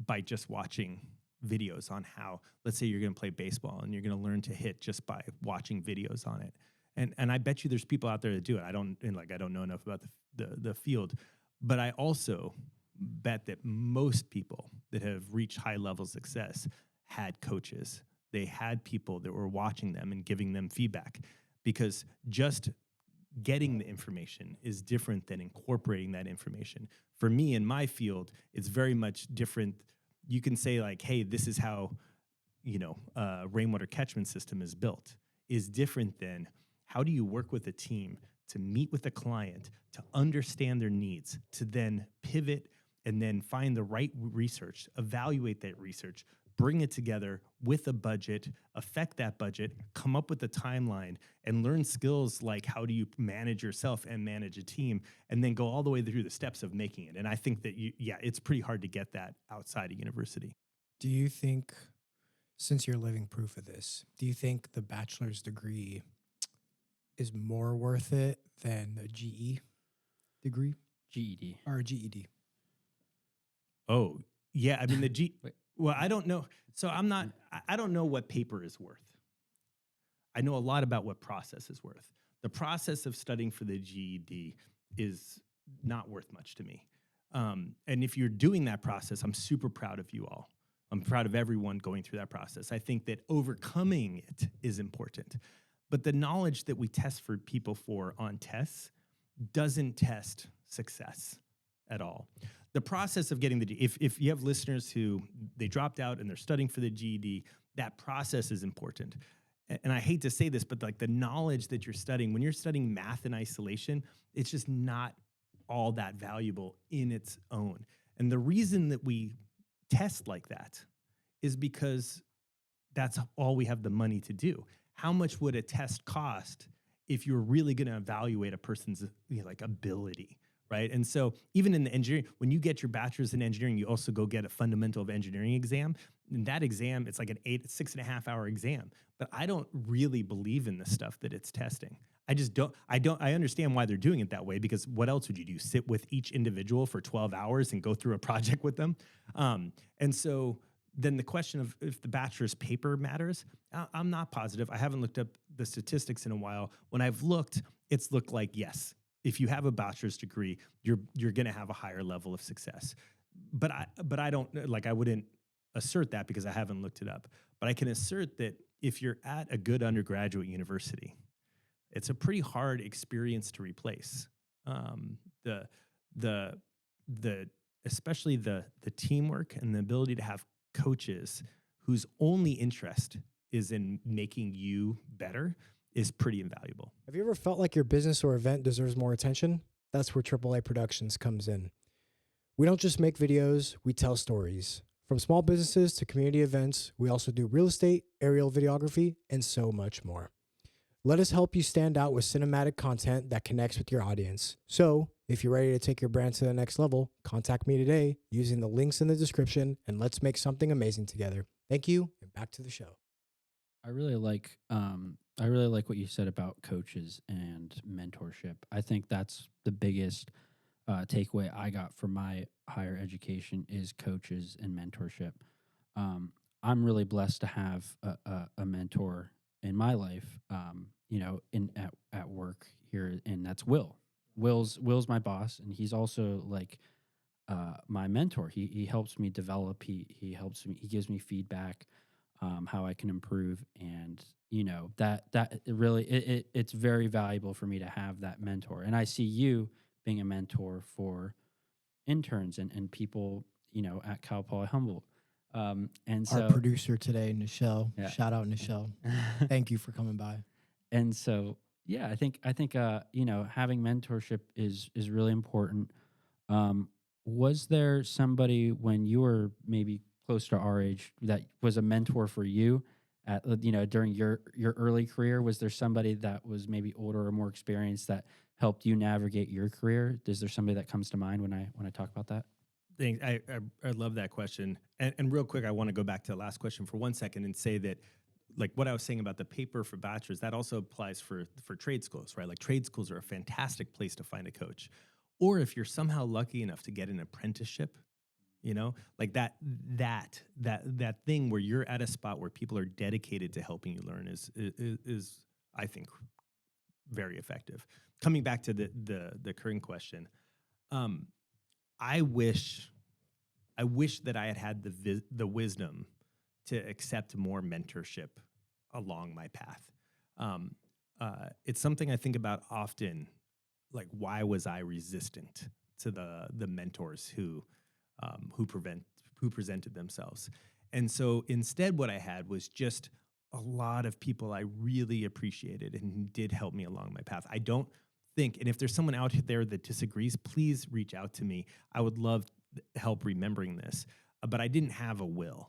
by just watching videos on how, let's say you're going to play baseball and you're going to learn to hit just by watching videos on it. And I bet you there's people out there that do it. I don't know enough about the field, but I also bet that most people that have reached high level success had coaches. They had people that were watching them and giving them feedback, because just getting the information is different than incorporating that information. For me, in my field, it's very much different. You can say like, hey, this is how, rainwater catchment system is built, is different than how do you work with a team to meet with a client, to understand their needs, to then pivot and then find the right research, evaluate that research, bring it together with a budget, affect that budget, come up with a timeline, and learn skills like how do you manage yourself and manage a team, and then go all the way through the steps of making it. And I think that, it's pretty hard to get that outside of university. Do you think, since you're living proof of this, do you think the bachelor's degree is more worth it than the GE degree? GED. Or GED? Oh, yeah. I mean, Wait. well, I don't know. So I don't know what paper is worth. I know a lot about what process is worth. The process of studying for the GED is not worth much to me. And if you're doing that process, I'm super proud of you all. I'm proud of everyone going through that process. I think that overcoming it is important. But the knowledge that we test for people for on tests doesn't test success at all. The process of getting if you have listeners who they dropped out and they're studying for the GED, that process is important. And I hate to say this, but like the knowledge that you're studying, when you're studying math in isolation, it's just not all that valuable in its own. And the reason that we test like that is because that's all we have the money to do. How much would a test cost if you're really going to evaluate a person's like ability, right? And so even in the engineering, when you get your bachelor's in engineering, you also go get a fundamental of engineering exam. And that exam, it's like an 6.5 hour exam. But I don't really believe in the stuff that it's testing. I just don't. I understand why they're doing it that way, because what else would you do? Sit with each individual for 12 hours and go through a project with them? And so then the question of if the bachelor's paper matters, I'm not positive. I haven't looked up the statistics in a while. When I've looked, it's looked like, yes, if you have a bachelor's degree, you're going to have a higher level of success. But I don't, like, I wouldn't assert that because I haven't looked it up. But I can assert that if you're at a good undergraduate university, it's a pretty hard experience to replace. Especially the teamwork and the ability to have coaches whose only interest is in making you better is pretty invaluable. Have you ever felt like your business or event deserves more attention? That's where AAA Productions comes in. We don't just make videos, we tell stories. From small businesses to community events, we also do real estate, aerial videography, and so much more. Let us help you stand out with cinematic content that connects with your audience. So, if you're ready to take your brand to the next level, contact me today using the links in the description, and let's make something amazing together. Thank you, and back to the show. I really like what you said about coaches and mentorship. I think that's the biggest takeaway I got from my higher education is coaches and mentorship. I'm really blessed to have a mentor in my life, at work here, and that's Will. Will's my boss, and he's also like my mentor. He helps me develop. He helps me. He gives me feedback, how I can improve, and that it really it's very valuable for me to have that mentor. And I see you being a mentor for interns and people at Cal Poly Humboldt. And so Our producer today, Nichelle. Yeah. Shout out, Nichelle. Thank you for coming by. And so, yeah, I think having mentorship is really important. Was there somebody when you were maybe close to our age that was a mentor for you at during your early career? Was there somebody that was maybe older or more experienced that helped you navigate your career? Is there somebody that comes to mind when I talk about that? Thanks. I love that question. And real quick, I want to go back to the last question for 1 second and say that, like what I was saying about the paper for bachelor's, that also applies for trade schools, right? Like trade schools are a fantastic place to find a coach. Or if you're somehow lucky enough to get an apprenticeship, like that thing where you're at a spot where people are dedicated to helping you learn is I think very effective. Coming back to the current question, I wish that I had the wisdom to accept more mentorship along my path. It's something I think about often. Like, why was I resistant to the mentors who presented themselves? And so instead, what I had was just a lot of people I really appreciated and who did help me along my path. I don't think, and if there's someone out there that disagrees, please reach out to me. I would love help remembering this. But I didn't have a Will,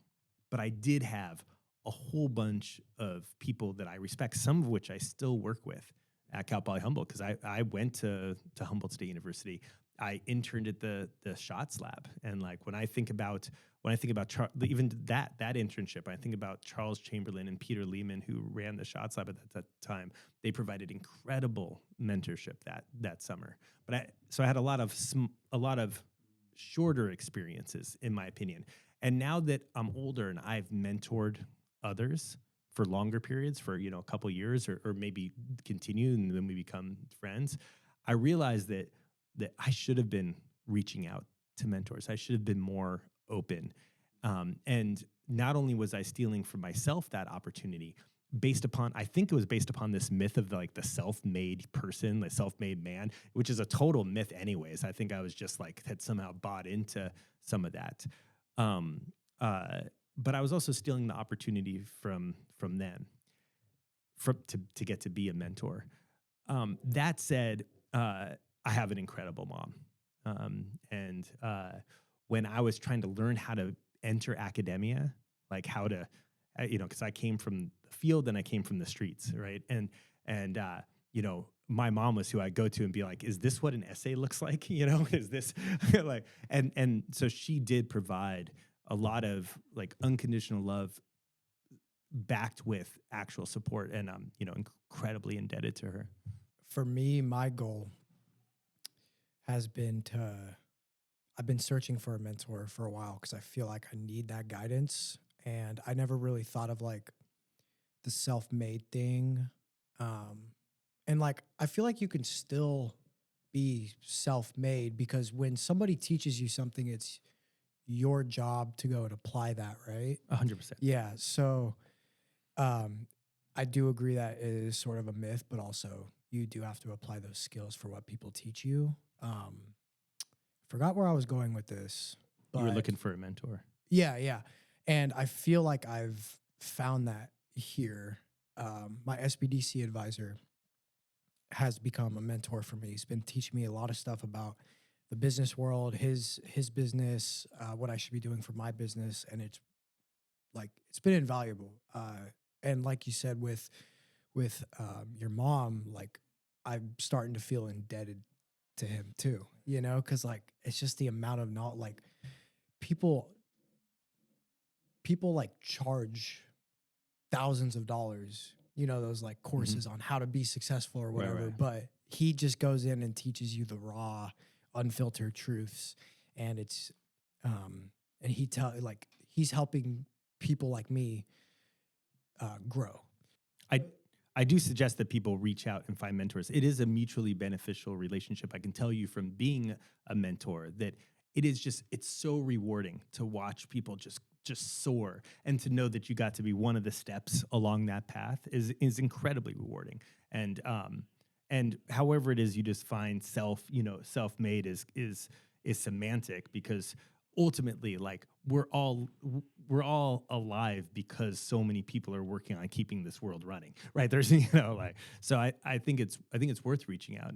but I did have a whole bunch of people that I respect, some of which I still work with at Cal Poly Humboldt, because I went to Humboldt State University. I interned at the Shots Lab, and like when I think about even that internship, I think about Charles Chamberlain and Peter Lehman, who ran the Shots Lab at that time. They provided incredible mentorship that summer. So I had a lot of shorter experiences, in my opinion. And now that I'm older and I've mentored others for longer periods, for a couple years, or maybe continue, and then we become friends, I realize that I should have been reaching out to mentors. I should have been more open. And not only was I stealing from myself that opportunity, I think it was based upon this myth of the self-made person, the self-made man, which is a total myth anyways. I think I was just had somehow bought into some of that. But I was also stealing the opportunity from them to get to be a mentor. That said, I have an incredible mom. And when I was trying to learn how to enter academia, like how to, because I came from the field and I came from the streets, right? And my mom was who I go to and be like, is this what an essay looks like? Is this and so she did provide a lot of unconditional love backed with actual support. And I'm, incredibly indebted to her. For me, my goal has been I've been searching for a mentor for a while because I feel like I need that guidance. And I never really thought of the self-made thing. And I feel like you can still be self-made because when somebody teaches you something, it's your job to go and apply that, right? 100%. Yeah. So I do agree that it is sort of a myth, but also you do have to apply those skills for what people teach you. Forgot where I was going with this. But You were looking for a mentor. Yeah. And I feel like I've found that here. My SBDC advisor has become a mentor for me. He's been teaching me a lot of stuff about the business world, his business, what I should be doing for my business. And it's been invaluable. And like you said, with your mom, I'm starting to feel indebted to him too, because it's just the amount of people charge thousands of dollars, those courses on how to be successful or whatever. Right. But he just goes in and teaches you the raw, unfiltered truths, and it's and he's helping people like me grow. I do suggest that people reach out and find mentors. It is a mutually beneficial relationship. I can tell you from being a mentor that it's so rewarding to watch people just soar, and to know that you got to be one of the steps along that path is incredibly rewarding. And however it is you just find self-made is semantic, because ultimately we're all alive because so many people are working on keeping this world running, right? There's so I think it's worth reaching out,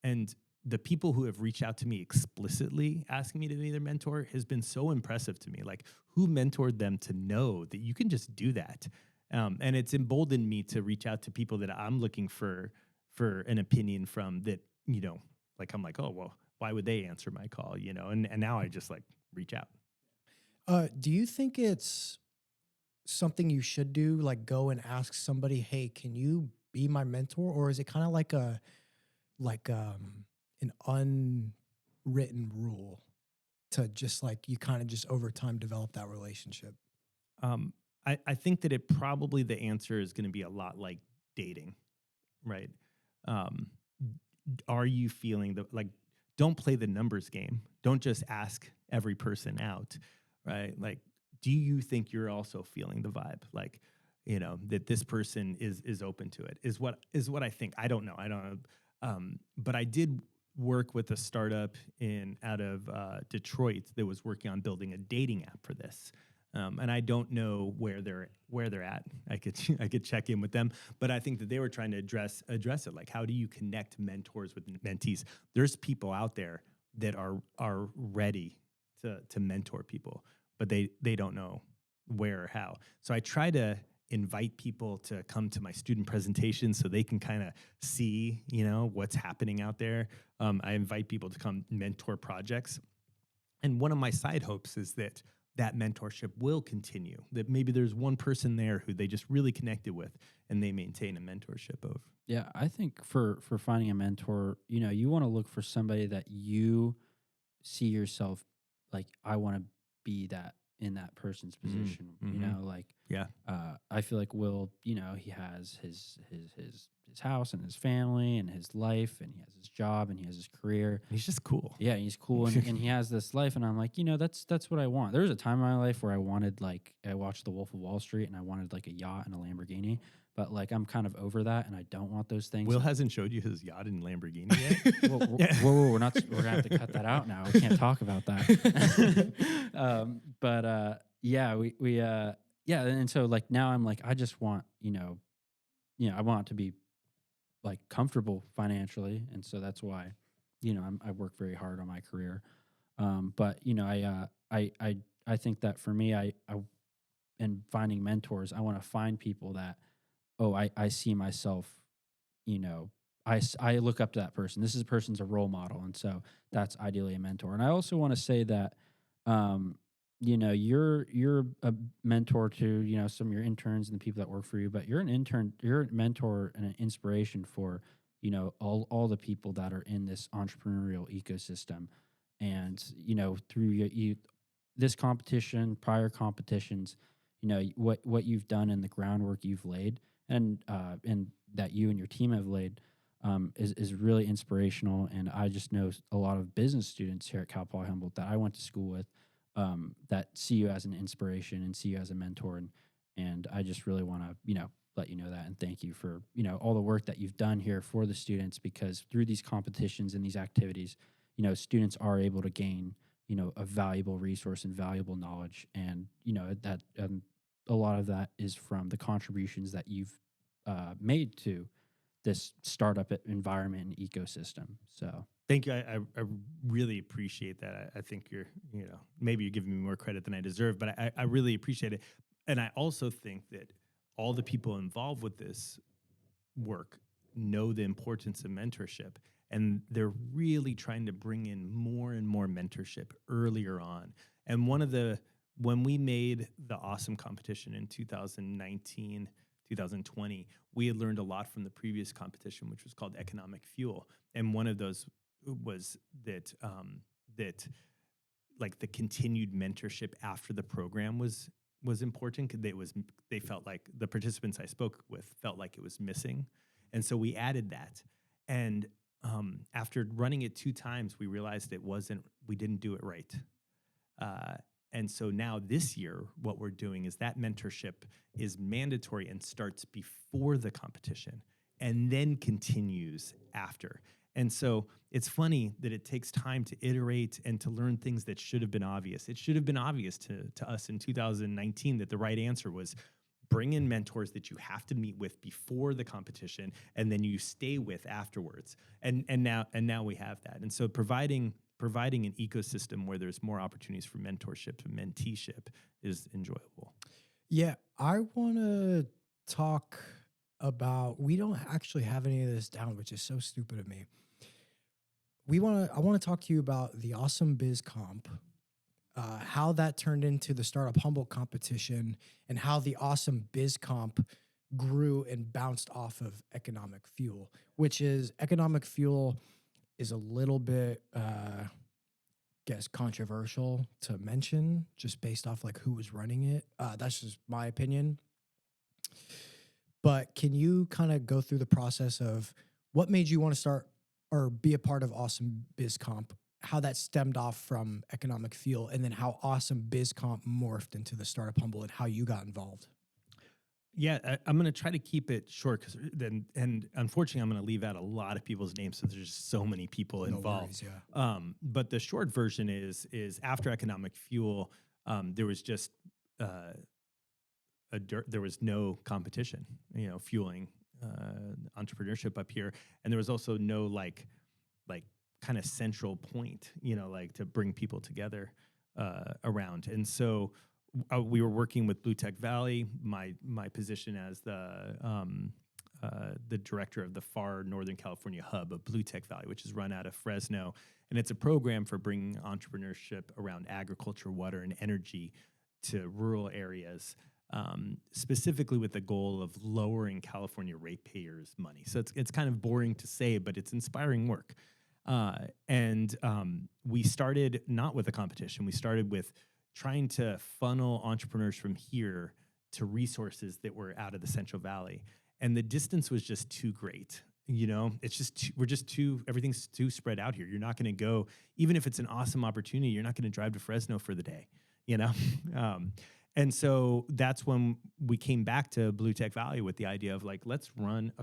and the people who have reached out to me explicitly asking me to be their mentor has been so impressive to me. Who mentored them to know that you can just do that? And it's emboldened me to reach out to people that I'm looking for an opinion from, that, I'm like, oh, well, why would they answer my call? And now I just reach out. Do you think it's something you should do? Go and ask somebody, hey, can you be my mentor? Or is it kind of an unwritten rule to just you kind of just over time develop that relationship? I think that it probably, the answer is going to be a lot like dating, right? Are you feeling don't play the numbers game. Don't just ask every person out, right? Do you think you're also feeling the vibe? That this person is open to it is what I think. I don't know. But I did work with a startup out of Detroit that was working on building a dating app for this. And I don't know where they're at. I could check in with them, but I think that they were trying to address it. How do you connect mentors with mentees? There's people out there that are ready to mentor people, but they don't know where or how. So I try to invite people to come to my student presentations so they can kind of see, what's happening out there. I invite people to come mentor projects. And one of my side hopes is that mentorship will continue, that maybe there's one person there who they just really connected with and they maintain a mentorship of. Yeah, I think for finding a mentor, you want to look for somebody that you see yourself like, I want to be that in that person's position, you know, like, Yeah. I feel like Will, you know, he has his house and his family and his life, and he has his job and he has his career. He's just cool. Yeah, he's cool, and he has this life, and I'm like, you know, that's what I want. There was a time in my life where I wanted, like, I watched The Wolf of Wall Street, and I wanted like a yacht and a Lamborghini, but like I'm kind of over that, and I don't want those things. Will hasn't showed you his yacht and Lamborghini yet. Whoa, we're gonna have to cut that out now. We can't talk about that. Yeah, and so like now I'm like, I just want, you know, I want to be like comfortable financially, and so that's why, you know, I work very hard on my career. But you know, I think that for me, I in finding mentors, I want to find people that, oh, I see myself, you know, I look up to that person. This is a person's a role model, and so that's ideally a mentor. And I also want to say that, you know, you're a mentor to, you know, some of your interns and the people that work for you, but you're a mentor and an inspiration for, you know, all the people that are in this entrepreneurial ecosystem. And you know, through you this competition, prior competitions, you know, what you've done and the groundwork you've laid, and that you and your team have laid, is really inspirational. And I just know a lot of business students here at Cal Poly Humboldt that I went to school with, that see you as an inspiration and see you as a mentor. And I just really want to, you know, let you know that, and thank you for, you know, all the work that you've done here for the students, because through these competitions and these activities, you know, students are able to gain, you know, a valuable resource and valuable knowledge. And, you know, that a lot of that is from the contributions that you've made to this startup environment and ecosystem. So Thank you. I really appreciate that. I think you're, you know, maybe you're giving me more credit than I deserve, but I really appreciate it. And I also think that all the people involved with this work know the importance of mentorship, and they're really trying to bring in more and more mentorship earlier on. And when we made the awesome competition in 2019, 2020, we had learned a lot from the previous competition, which was called Economic Fuel. And one of those was that that like the continued mentorship after the program was important, because they felt like the participants I spoke with felt like it was missing, and so we added that. And after running it 2 times, we realized we didn't do it right. And so now this year, what we're doing is that mentorship is mandatory and starts before the competition and then continues after. And so it's funny that it takes time to iterate and to learn things that should have been obvious. It should have been obvious to us in 2019 that the right answer was bring in mentors that you have to meet with before the competition and then you stay with afterwards. And now we have that. And so providing an ecosystem where there's more opportunities for mentorship and menteeship is enjoyable. Yeah, I want to talk about, we don't actually have any of this down, which is so stupid of me. I want to talk to you about the Awesome Biz Comp, how that turned into the StartUp Humboldt competition, and how the Awesome Biz Comp grew and bounced off of Economic Fuel, which is Economic Fuel is a little bit, guess, controversial to mention just based off like who was running it. That's just my opinion. But can you kind of go through the process of what made you want to start or be a part of Awesome Biz Comp, how that stemmed off from Economic Fuel, and then how Awesome Biz Comp morphed into the StartUp Humboldt and how you got involved? Yeah, I'm going to try to keep it short, and unfortunately, I'm going to leave out a lot of people's names, so there's so many people involved. Worries, yeah. But the short version is after Economic Fuel, there was just there was no competition, you know, fueling entrepreneurship up here, and there was also no like kind of central point, you know, like to bring people together around. And so we were working with Blue Tech Valley. My position as the director of the FAR Northern California hub of Blue Tech Valley, which is run out of Fresno, and it's a program for bringing entrepreneurship around agriculture, water, and energy to rural areas. Specifically with the goal of lowering California ratepayers' money. So it's kind of boring to say, but it's inspiring work. We started not with a competition. We started with trying to funnel entrepreneurs from here to resources that were out of the Central Valley. And the distance was just too great. It's just everything's too spread out here. You're not going to go, even if it's an awesome opportunity, you're not going to drive to Fresno for the day, you know? And so that's when we came back to Blue Tech Valley with the idea of like, let's run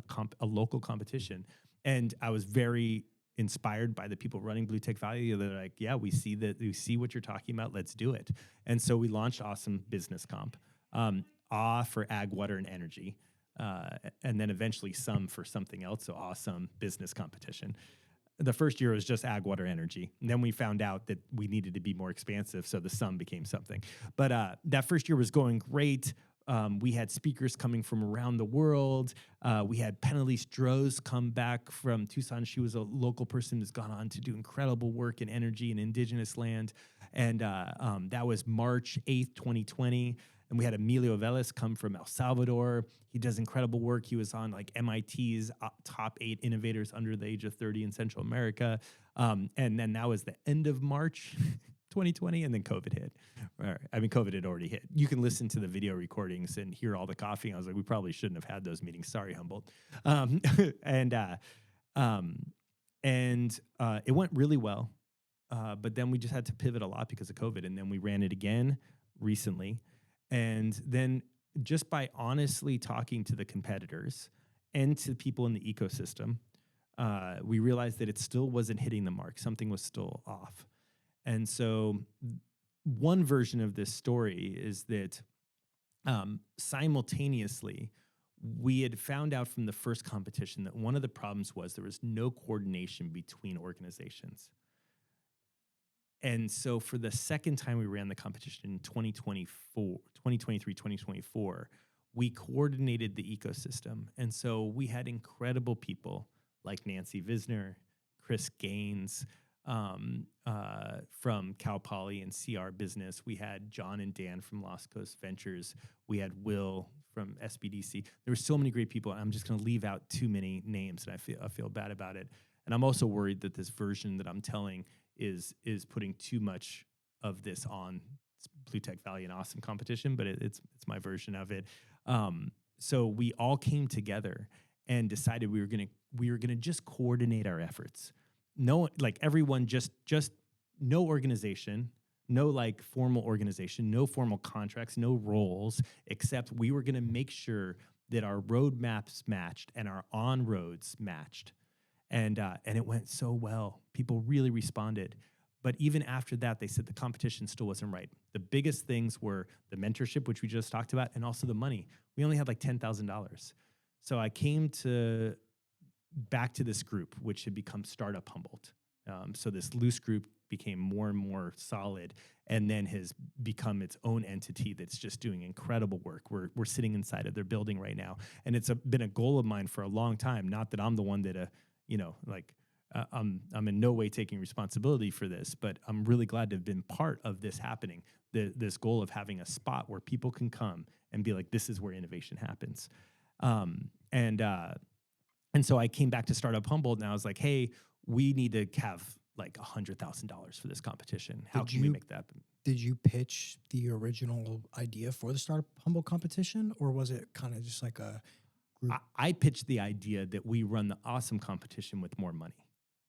a local competition. And I was very inspired by the people running Blue Tech Valley. They're like, yeah, we see what you're talking about. Let's do it. And so we launched Awesome Business Comp, for ag, water, and energy. And then eventually some for something else. So Awesome Business Competition. The first year was just ag, water, energy. And then we found out that we needed to be more expansive. So the sum became something. But that first year was going great. We had speakers coming from around the world. We had Penelise Droz come back from Tucson. She was a local person who's gone on to do incredible work in energy and indigenous land. And that was March 8th, 2020. And we had Emilio Vélez come from El Salvador. He does incredible work. He was on like MIT's top 8 innovators under the age of 30 in Central America. And then that was the end of March 2020, and then COVID hit. COVID had already hit. You can listen to the video recordings and hear all the coughing. I was like, we probably shouldn't have had those meetings. Sorry, Humboldt. It went really well. But then we just had to pivot a lot because of COVID. And then we ran it again recently. And then just by honestly talking to the competitors and to people in the ecosystem, we realized that it still wasn't hitting the mark. Something was still off. And so one version of this story is that simultaneously, we had found out from the first competition that one of the problems was there was no coordination between organizations. And so for the second time we ran the competition in 2023, 2024, we coordinated the ecosystem. And so we had incredible people like Nancy Visner, Chris Gaines, from Cal Poly and CR Business. We had John and Dan from Lost Coast Ventures. We had Will from SBDC. There were so many great people. I'm just going to leave out too many names, and I feel bad about it. And I'm also worried that this version that I'm telling is putting too much of this on Blue Tech Valley and Awesome competition, but it's my version of it. So we all came together and decided we were gonna just coordinate our efforts. No, like everyone, just no organization, no like formal organization, no formal contracts, no roles, except we were gonna make sure that our roadmaps matched and our on-roads matched. And it went so well. People really responded. But even after that, they said the competition still wasn't right. The biggest things were the mentorship, which we just talked about, and also the money. We only had like $10,000. So I came back to this group, which had become StartUp Humboldt. So this loose group became more and more solid, and then has become its own entity that's just doing incredible work. We're sitting inside of their building right now, and it's been a goal of mine for a long time. Not that I'm the one that I'm in no way taking responsibility for this, but I'm really glad to have been part of this happening. This goal of having a spot where people can come and be like, this is where innovation happens. And so I came back to StartUp Humboldt, and I was like, hey, we need to have like $100,000 for this competition. How can we make that happen? Did you pitch the original idea for the StartUp Humboldt competition, or was it kind of just like a group? I pitched the idea that we run the Awesome competition with more money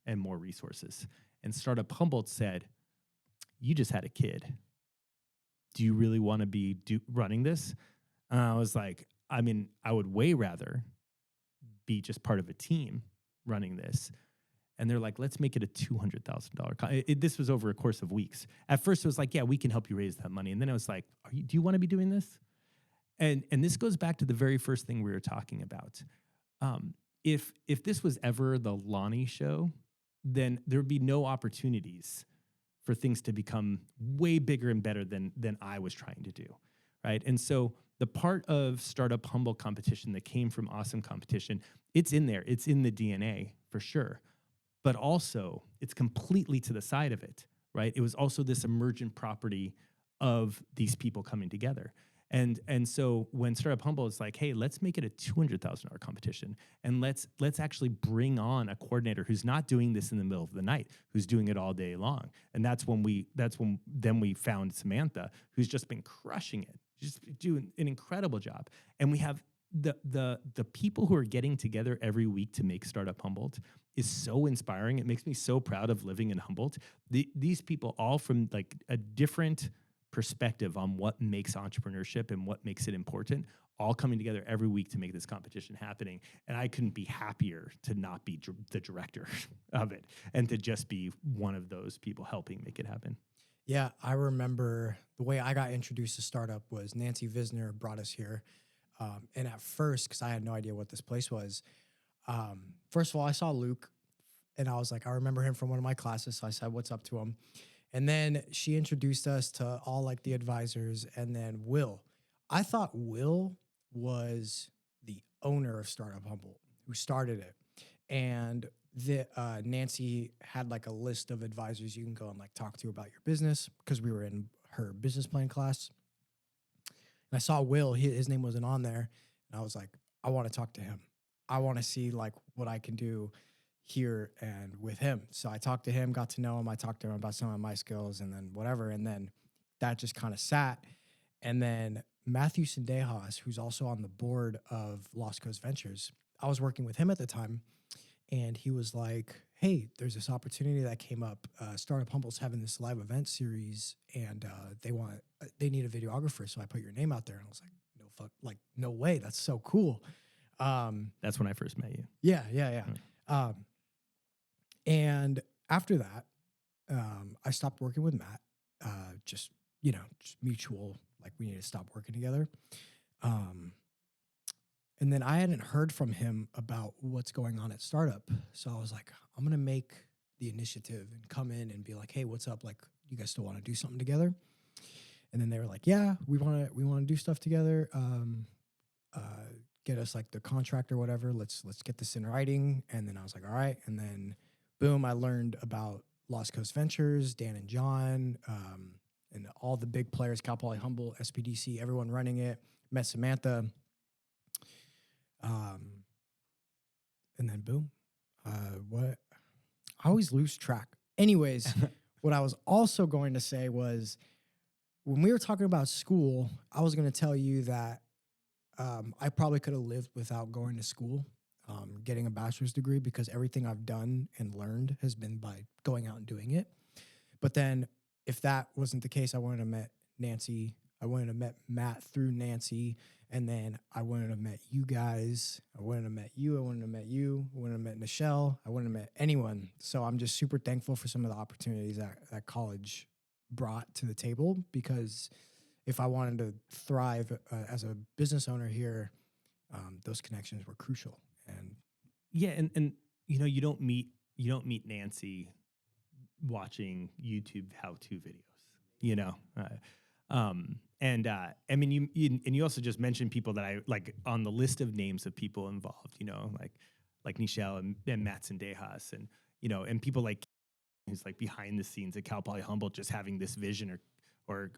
and more resources. And StartUp Humboldt said, you just had a kid. Do you really want to be running this? And I was like, I mean, I would way rather be just part of a team running this. And they're like, let's make it a $200,000. This was over a course of weeks. At first, it was like, yeah, we can help you raise that money. And then I was like, do you want to be doing this? And this goes back to the very first thing we were talking about. If this was ever the Lonny show, then there would be no opportunities for things to become way bigger and better than I was trying to do, right? And so the part of StartUp Humboldt competition that came from Awesome competition, it's in there. It's in the DNA for sure. But also, it's completely to the side of it, right? It was also this emergent property of these people coming together. And so when Startup Humboldt is like, hey, let's make it a $200,000 competition, and let's actually bring on a coordinator who's not doing this in the middle of the night, who's doing it all day long. And that's when we found Samantha, who's just been crushing it, just doing an incredible job. And we have the people who are getting together every week to make Startup Humboldt is so inspiring. It makes me so proud of living in Humboldt. These people, all from like a different perspective on what makes entrepreneurship and what makes it important, all coming together every week to make this competition happening. And I couldn't be happier to not be the director of it and to just be one of those people helping make it happen. Yeah, I remember the way I got introduced to startup was Nancy Visner brought us here. And at first, because I had no idea what this place was, first of all, I saw Luke and I was like, I remember him from one of my classes. So I said, what's up to him? And then she introduced us to all like the advisors, and then Will. I thought Will was the owner of Startup Humboldt, who started it. And Nancy had like a list of advisors you can go and like talk to about your business, because we were in her business plan class. And I saw Will, his name wasn't on there. And I was like, I want to talk to him. I want to see like what I can do here and with him. So I talked to him, got to know him. I talked to him about some of my skills and then whatever. And then that just kind of sat. And then Matthew Sendejas, who's also on the board of Lost Coast Ventures, I was working with him at the time. And he was like, hey, there's this opportunity that came up. Startup Humboldt's having this live event series, and they need a videographer. So I put your name out there. And I was like, no way. That's so cool. That's when I first met you. Yeah. And after that, I stopped working with Matt. Just mutual, like we need to stop working together. And then I hadn't heard from him about what's going on at Startup. So I was like, I'm going to make the initiative and come in and be like, hey, what's up? Like, you guys still want to do something together? And then they were like, yeah, we want to do stuff together. Get us like the contract or whatever. Let's get this in writing. And then I was like, all right. And then boom, I learned about Lost Coast Ventures, Dan and John, and all the big players, Cal Poly Humboldt, SPDC, everyone running it. Met Samantha. And then boom. What? I always lose track. Anyways, what I was also going to say was, when we were talking about school, I was going to tell you that I probably could have lived without going to school, getting a bachelor's degree, because everything I've done and learned has been by going out and doing it. But then if that wasn't the case, I wouldn't have met Nancy. I wouldn't have met Matt through Nancy. And then I wouldn't have met you guys. I wouldn't have met you. I wouldn't have met you. I wouldn't have met Nichelle. I wouldn't have met anyone. So I'm just super thankful for some of the opportunities that college brought to the table, because if I wanted to thrive as a business owner here, those connections were crucial. And yeah, and you don't meet Nancy watching YouTube how-to videos, I mean, you also just mentioned people that I like on the list of names of people involved, like Nichelle and Matt Sendejas, and people like who's like behind the scenes at Cal Poly Humboldt, just having this vision or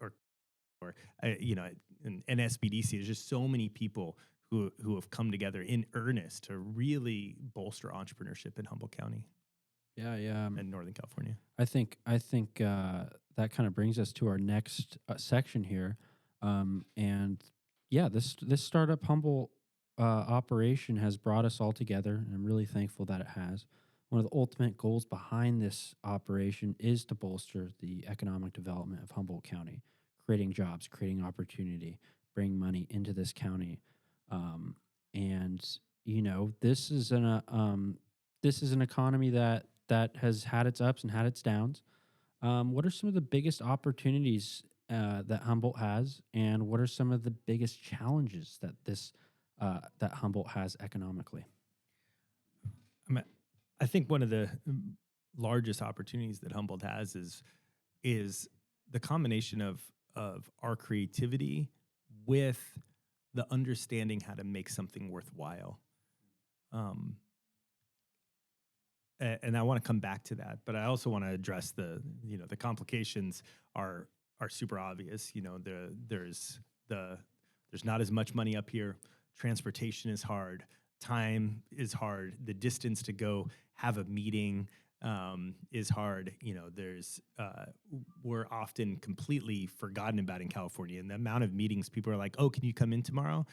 and SBDC. There's just so many people who have come together in earnest to really bolster entrepreneurship in Humboldt County. Yeah. And Northern California. I think that kind of brings us to our next section here, and yeah, this Startup Humboldt operation has brought us all together, and I'm really thankful that it has. One of the ultimate goals behind this operation is to bolster the economic development of Humboldt County, creating jobs, creating opportunity, bring money into this county, and this is an economy that has had its ups and had its downs. What are some of the biggest opportunities that Humboldt has, and what are some of the biggest challenges that Humboldt has economically? I think one of the largest opportunities that Humboldt has is the combination of our creativity with the understanding how to make something worthwhile. And I want to come back to that, but I also want to address the complications are super obvious. There's the there's not as much money up here. Transportation is hard. Time is hard. The distance to go have a meeting is hard. You know, we're often completely forgotten about in California. And the amount of meetings people are like, oh, can you come in tomorrow?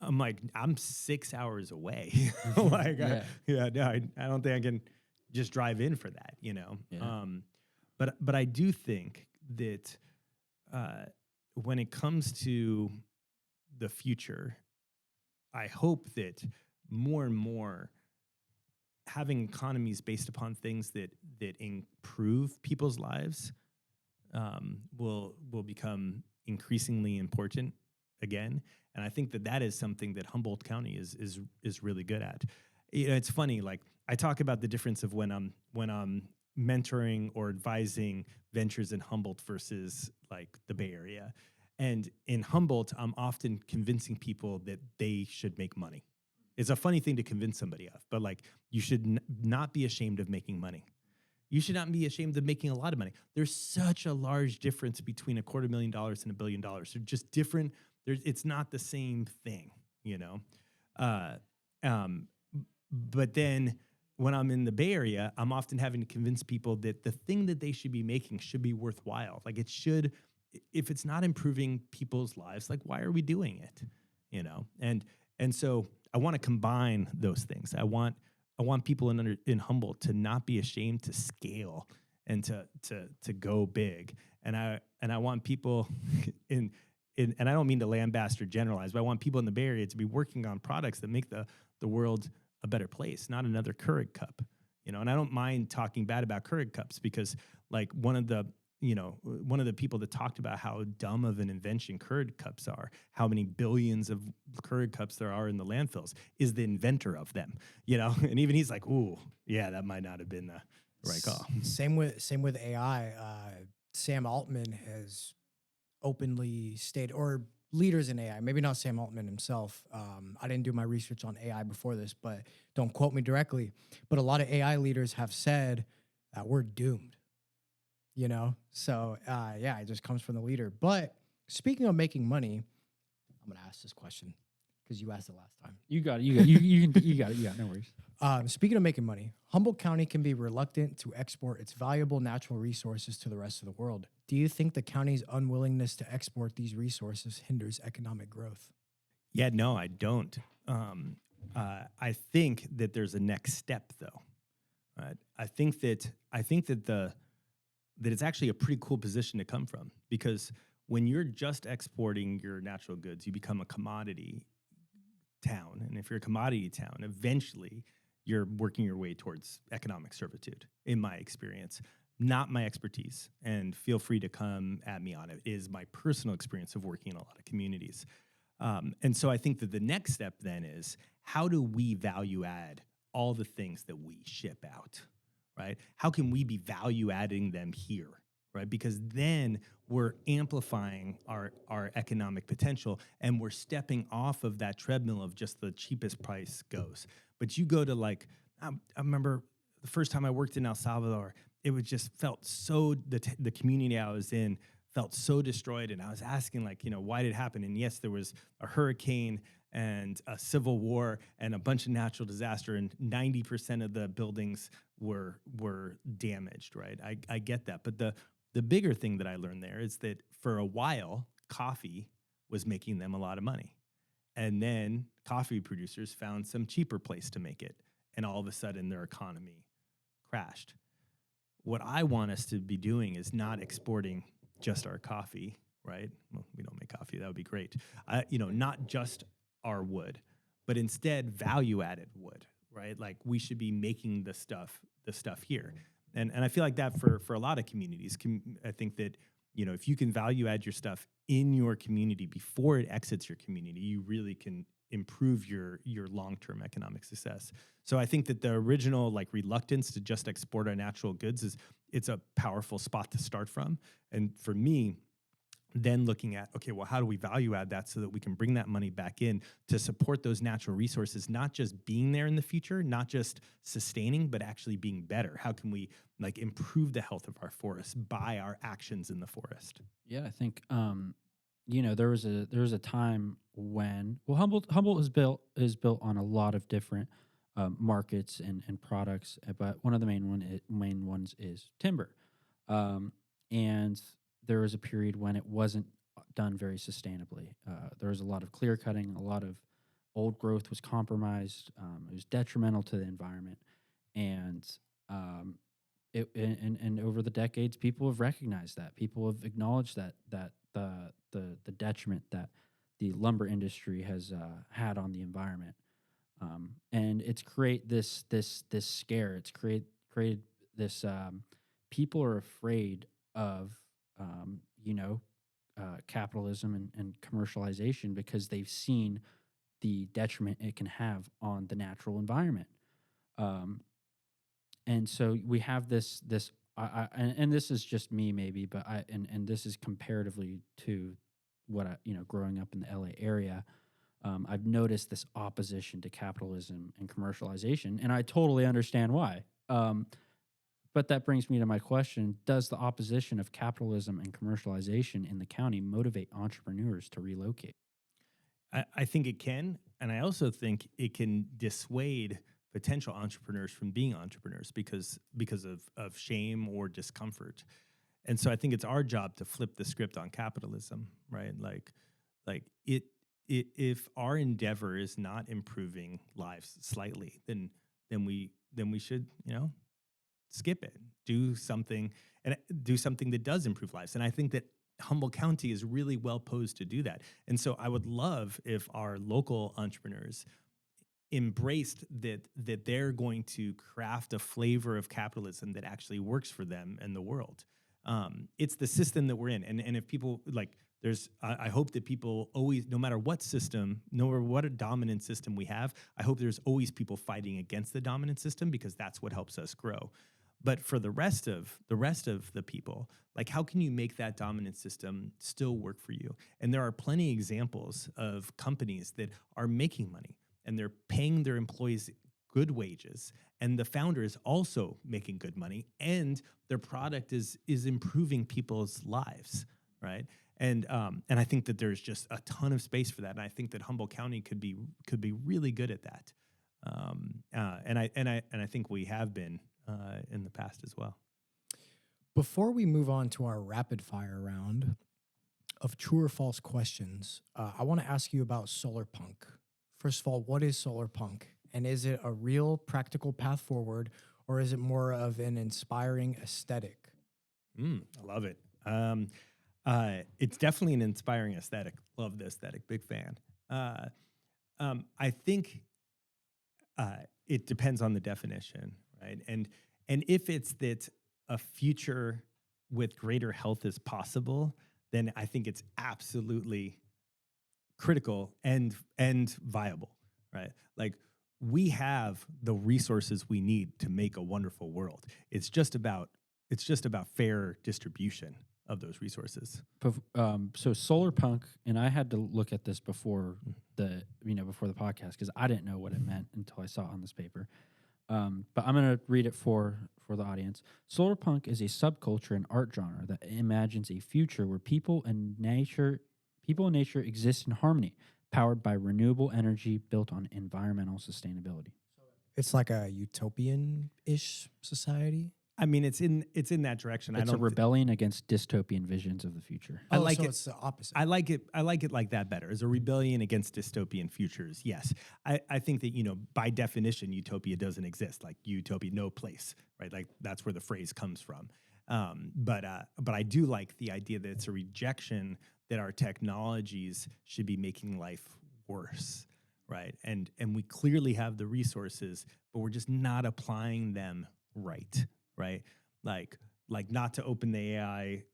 I'm like, I'm 6 hours away. Like, no, I don't think I can just drive in for that, you know? Yeah. But I do think that when it comes to the future, I hope that more and more having economies based upon things that improve people's lives will become increasingly important again. And I think that is something that Humboldt County is really good at. You know, it's funny, like I talk about the difference of when I'm mentoring or advising ventures in Humboldt versus like the Bay Area. And in Humboldt, I'm often convincing people that they should make money. It's a funny thing to convince somebody of, but like you should not be ashamed of making money. You should not be ashamed of making a lot of money. There's such a large difference between $250,000 and $1 billion. They're just different. It's not the same thing, you know? But then when I'm in the Bay Area, I'm often having to convince people that the thing that they should be making should be worthwhile. Like it should, if it's not improving people's lives, like why are we doing it? You know? And so I want to combine those things. I want people in Humboldt to not be ashamed to scale and to go big. And I want people and I don't mean to lambast or generalize, but I want people in the Bay Area to be working on products that make the world a better place, not another Keurig cup, you know. And I don't mind talking bad about Keurig cups because, like, one of the people that talked about how dumb of an invention Keurig cups are, how many billions of Keurig cups there are in the landfills, is the inventor of them, you know. And even he's like, "Ooh, yeah, that might not have been the right call." Same with AI. Sam Altman has openly stated, or leaders in AI, maybe not Sam Altman himself. I didn't do my research on AI before this, but don't quote me directly. But a lot of AI leaders have said that we're doomed, you know? So, yeah, it just comes from the leader. But speaking of making money, I'm going to ask this question because you asked it last time. You got it. You got it. You got it. No worries. Speaking of making money, Humboldt County can be reluctant to export its valuable natural resources to the rest of the world. Do you think the county's unwillingness to export these resources hinders economic growth? Yeah, no, I don't. I think that there's a next step, though. Right? I think that it's actually a pretty cool position to come from, because when you're just exporting your natural goods, you become a commodity town, and if you're a commodity town, eventually you're working your way towards economic servitude. In my experience, not my expertise, and feel free to come at me on it. It is my personal experience of working in a lot of communities. And so I think that the next step then is, how do we value add all the things that we ship out, right? How can we be value adding them here, right? Because then we're amplifying our economic potential, and we're stepping off of that treadmill of just the cheapest price goes. But you go to, like, I remember the first time I worked in El Salvador, it was just felt so, the community I was in felt so destroyed. And I was asking, like, you know, why did it happen? And yes, there was a hurricane and a civil war and a bunch of natural disaster, and 90% of the buildings were damaged, right? I get that. But the bigger thing that I learned there is that for a while, coffee was making them a lot of money. And then coffee producers found some cheaper place to make it, and all of a sudden their economy crashed. What I want us to be doing is not exporting just our coffee, right? Well, we don't make coffee. That would be great. Not just our wood, but instead value-added wood, right? Like, we should be making the stuff here. And I feel like that for a lot of communities. I think that, you know, if you can value add your stuff in your community before it exits your community, you really can improve your long-term economic success. So I think that the original, like, reluctance to just export our natural goods it's a powerful spot to start from. And for me, then looking at, okay, well, how do we value add that so that we can bring that money back in to support those natural resources, not just being there in the future, not just sustaining, but actually being better? How can we, like, improve the health of our forests by our actions in the forest? Yeah, I think there was a time when, well, Humboldt is built on a lot of different markets and products, but one of the main ones is timber. And there was a period when it wasn't done very sustainably. There was a lot of clear cutting, a lot of old growth was compromised. It was detrimental to the environment, and um, and over the decades, people have recognized that. People have acknowledged that the detriment that the lumber industry has had on the environment, and it's create this scare. It's created this people are afraid of you know capitalism and commercialization because they've seen the detriment it can have on the natural environment. Um, and so we have this and this is just me maybe, but and this is comparatively to what I, growing up in the LA area. I've noticed this opposition to capitalism and commercialization, and I totally understand why. But that brings me to my question: does the opposition of capitalism and commercialization in the county motivate entrepreneurs to relocate? I think it can, and I also think it can dissuade potential entrepreneurs from being entrepreneurs because of shame or discomfort. And so I think it's our job to flip the script on capitalism, right? Like if our endeavor is not improving lives slightly, then we should, skip it. Do something that does improve lives. And I think that Humboldt County is really well posed to do that. And so I would love if our local entrepreneurs embraced that they're going to craft a flavor of capitalism that actually works for them and the world. It's the system that we're in, and if people I hope that people always, no matter what system, no matter what a dominant system we have, I hope there's always people fighting against the dominant system because that's what helps us grow. But for the rest of the people, like, how can you make that dominant system still work for you? And there are plenty of examples of companies that are making money and they're paying their employees good wages, and the founder is also making good money, and their product is improving people's lives, right? And I think that there's just a ton of space for that, and I think that Humboldt County could be really good at that. And I think we have been in the past as well. Before we move on to our rapid fire round of true or false questions, I want to ask you about Solarpunk. First of all, what is Solarpunk? And is it a real practical path forward, or is it more of an inspiring aesthetic? I love it. It's definitely an inspiring aesthetic. Love the aesthetic. Big fan. I think it depends on the definition, right? And if it's that a future with greater health is possible, then I think it's absolutely critical and viable, right? Like, we have the resources we need to make a wonderful world. It's just about fair distribution of those resources. So Solarpunk, and I had to look at this before before the podcast because I didn't know what it meant until I saw it on this paper. But I'm going to read it for the audience. Solarpunk is a subculture and art genre that imagines a future where people and nature exist in harmony, powered by renewable energy built on environmental sustainability. It's like a utopian-ish society. I mean, it's in that direction. It's a rebellion against dystopian visions of the future. I like so it. It's the opposite. I like it like that better. As a rebellion against dystopian futures. Yes. I think that, by definition, utopia doesn't exist. Like, utopia, no place, right? Like, that's where the phrase comes from. But I do like the idea that it's a rejection that our technologies should be making life worse, right? And we clearly have the resources, but we're just not applying them right? Like not to open the AI,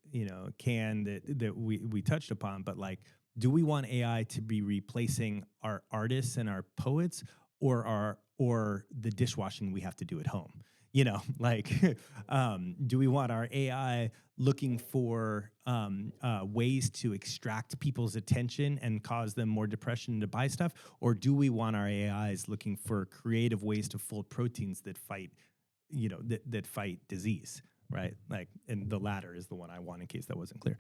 can that we touched upon, but like, do we want AI to be replacing our artists and our poets, or the dishwashing we have to do at home? Do we want our AI looking for ways to extract people's attention and cause them more depression to buy stuff? Or do we want our AIs looking for creative ways to fold proteins that fight, that fight disease, right? Like, and the latter is the one I want in case that wasn't clear.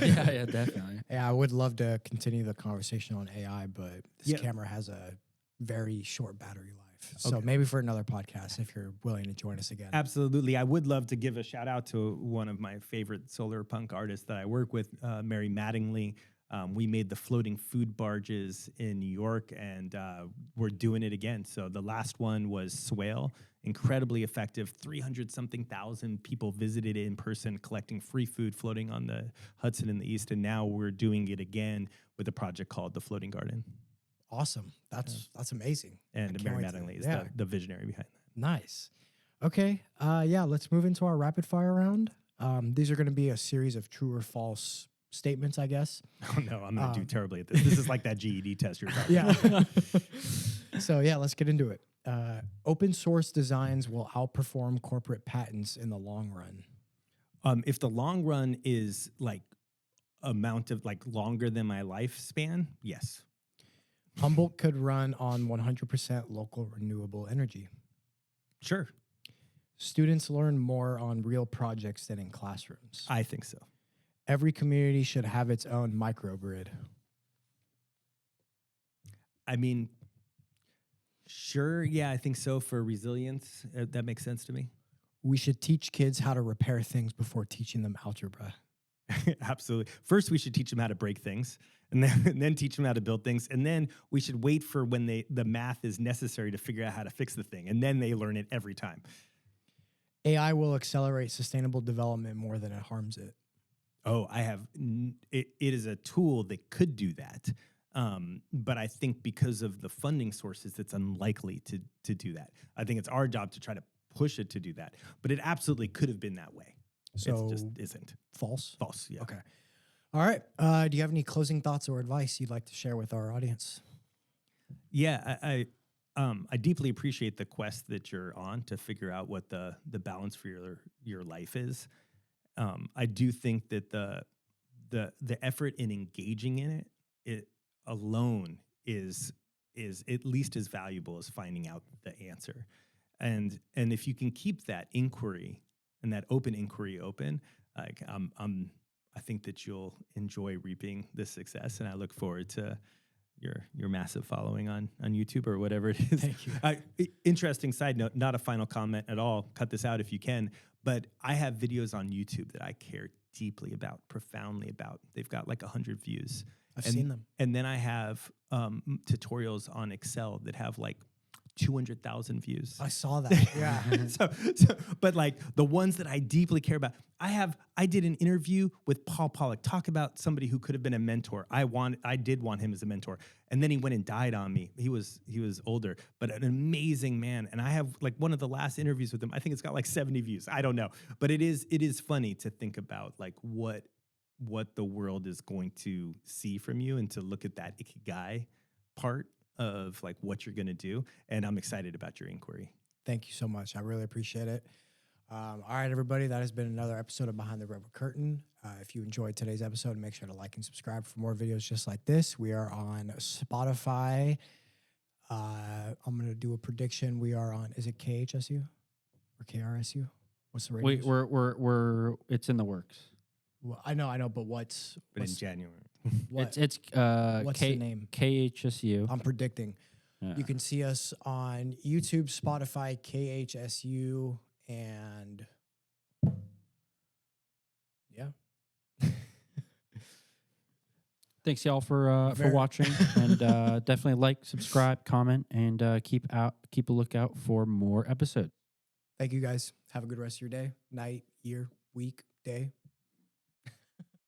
Yeah, definitely. Yeah, I would love to continue the conversation on AI, but this Yeah. camera has a very short battery life. So Okay. maybe for another podcast, if you're willing to join us again. Absolutely. I would love to give a shout out to one of my favorite Solarpunk artists that I work with, Mary Mattingly. We made the floating food barges in New York, and we're doing it again. So the last one was Swale, incredibly effective. 300-something thousand people visited it in person, collecting free food, floating on the Hudson in the East. And now we're doing it again with a project called the Floating Garden. Awesome. That's amazing. I And can't Mary wait to- Mattingly is yeah. the visionary behind that. Nice. Okay. Yeah, let's move into our rapid fire round. These are going to be a series of true or false statements, I guess. Oh, no, I'm going to do terribly at this. This is like that GED test you're talking Yeah. So, yeah, let's get into it. Open source designs will outperform corporate patents in the long run. If the long run is like amount of like longer than my lifespan, yes. Humboldt could run on 100% local renewable energy. Sure. Students learn more on real projects than in classrooms. I think so. Every community should have its own microgrid. I mean, sure. Yeah, I think so for resilience. That makes sense to me. We should teach kids how to repair things before teaching them algebra. Absolutely. First, we should teach them how to break things, and then teach them how to build things. And then we should wait for when the math is necessary to figure out how to fix the thing. And then they learn it every time. AI will accelerate sustainable development more than it harms it. Oh, it is a tool that could do that. But I think because of the funding sources, it's unlikely to do that. I think it's our job to try to push it to do that. But it absolutely could have been that way. So it just isn't. false? False, yeah. Okay. All right. Do you have any closing thoughts or advice you'd like to share with our audience? Yeah, I deeply appreciate the quest that you're on to figure out what the balance for your life is. I do think that the effort in engaging in it alone is at least as valuable as finding out the answer. And if you can keep that inquiry and that open inquiry open, like I think that you'll enjoy reaping this success, and I look forward to your massive following on YouTube or whatever it is. Thank you. Interesting side note, not a final comment at all. Cut this out if you can. But I have videos on YouTube that I care deeply about, profoundly about. They've got like 100 views. I've seen them. And then I have tutorials on Excel that have like 200,000 views. I saw that. Yeah. But like the ones that I deeply care about, I did an interview with Paul Pollock, talk about somebody who could have been a mentor. I did want him as a mentor. And then he went and died on me. He was older, but an amazing man. And I have like one of the last interviews with him. I think it's got like 70 views. I don't know. But it is funny to think about like what the world is going to see from you and to look at that ikigai part of like what you're going to do. And I'm excited about your inquiry. Thank you so much. I really appreciate it. All right, everybody, that has been another episode of Behind the Redwood Curtain. If you enjoyed today's episode, make sure to like and subscribe for more videos just like this. We are on Spotify. I'm going to do a prediction. We are on, is it KHSU or KRSU? What's the radio? We're it's in the works. Well, I know, but what's But in January. what, It's what's the name? KHSU. I'm predicting. Yeah. You can see us on YouTube, Spotify, KHSU, and yeah. Thanks y'all for Very- watching, and definitely like, subscribe, comment, and keep a lookout for more episodes. Thank you guys. Have a good rest of your day, night, year, week, day.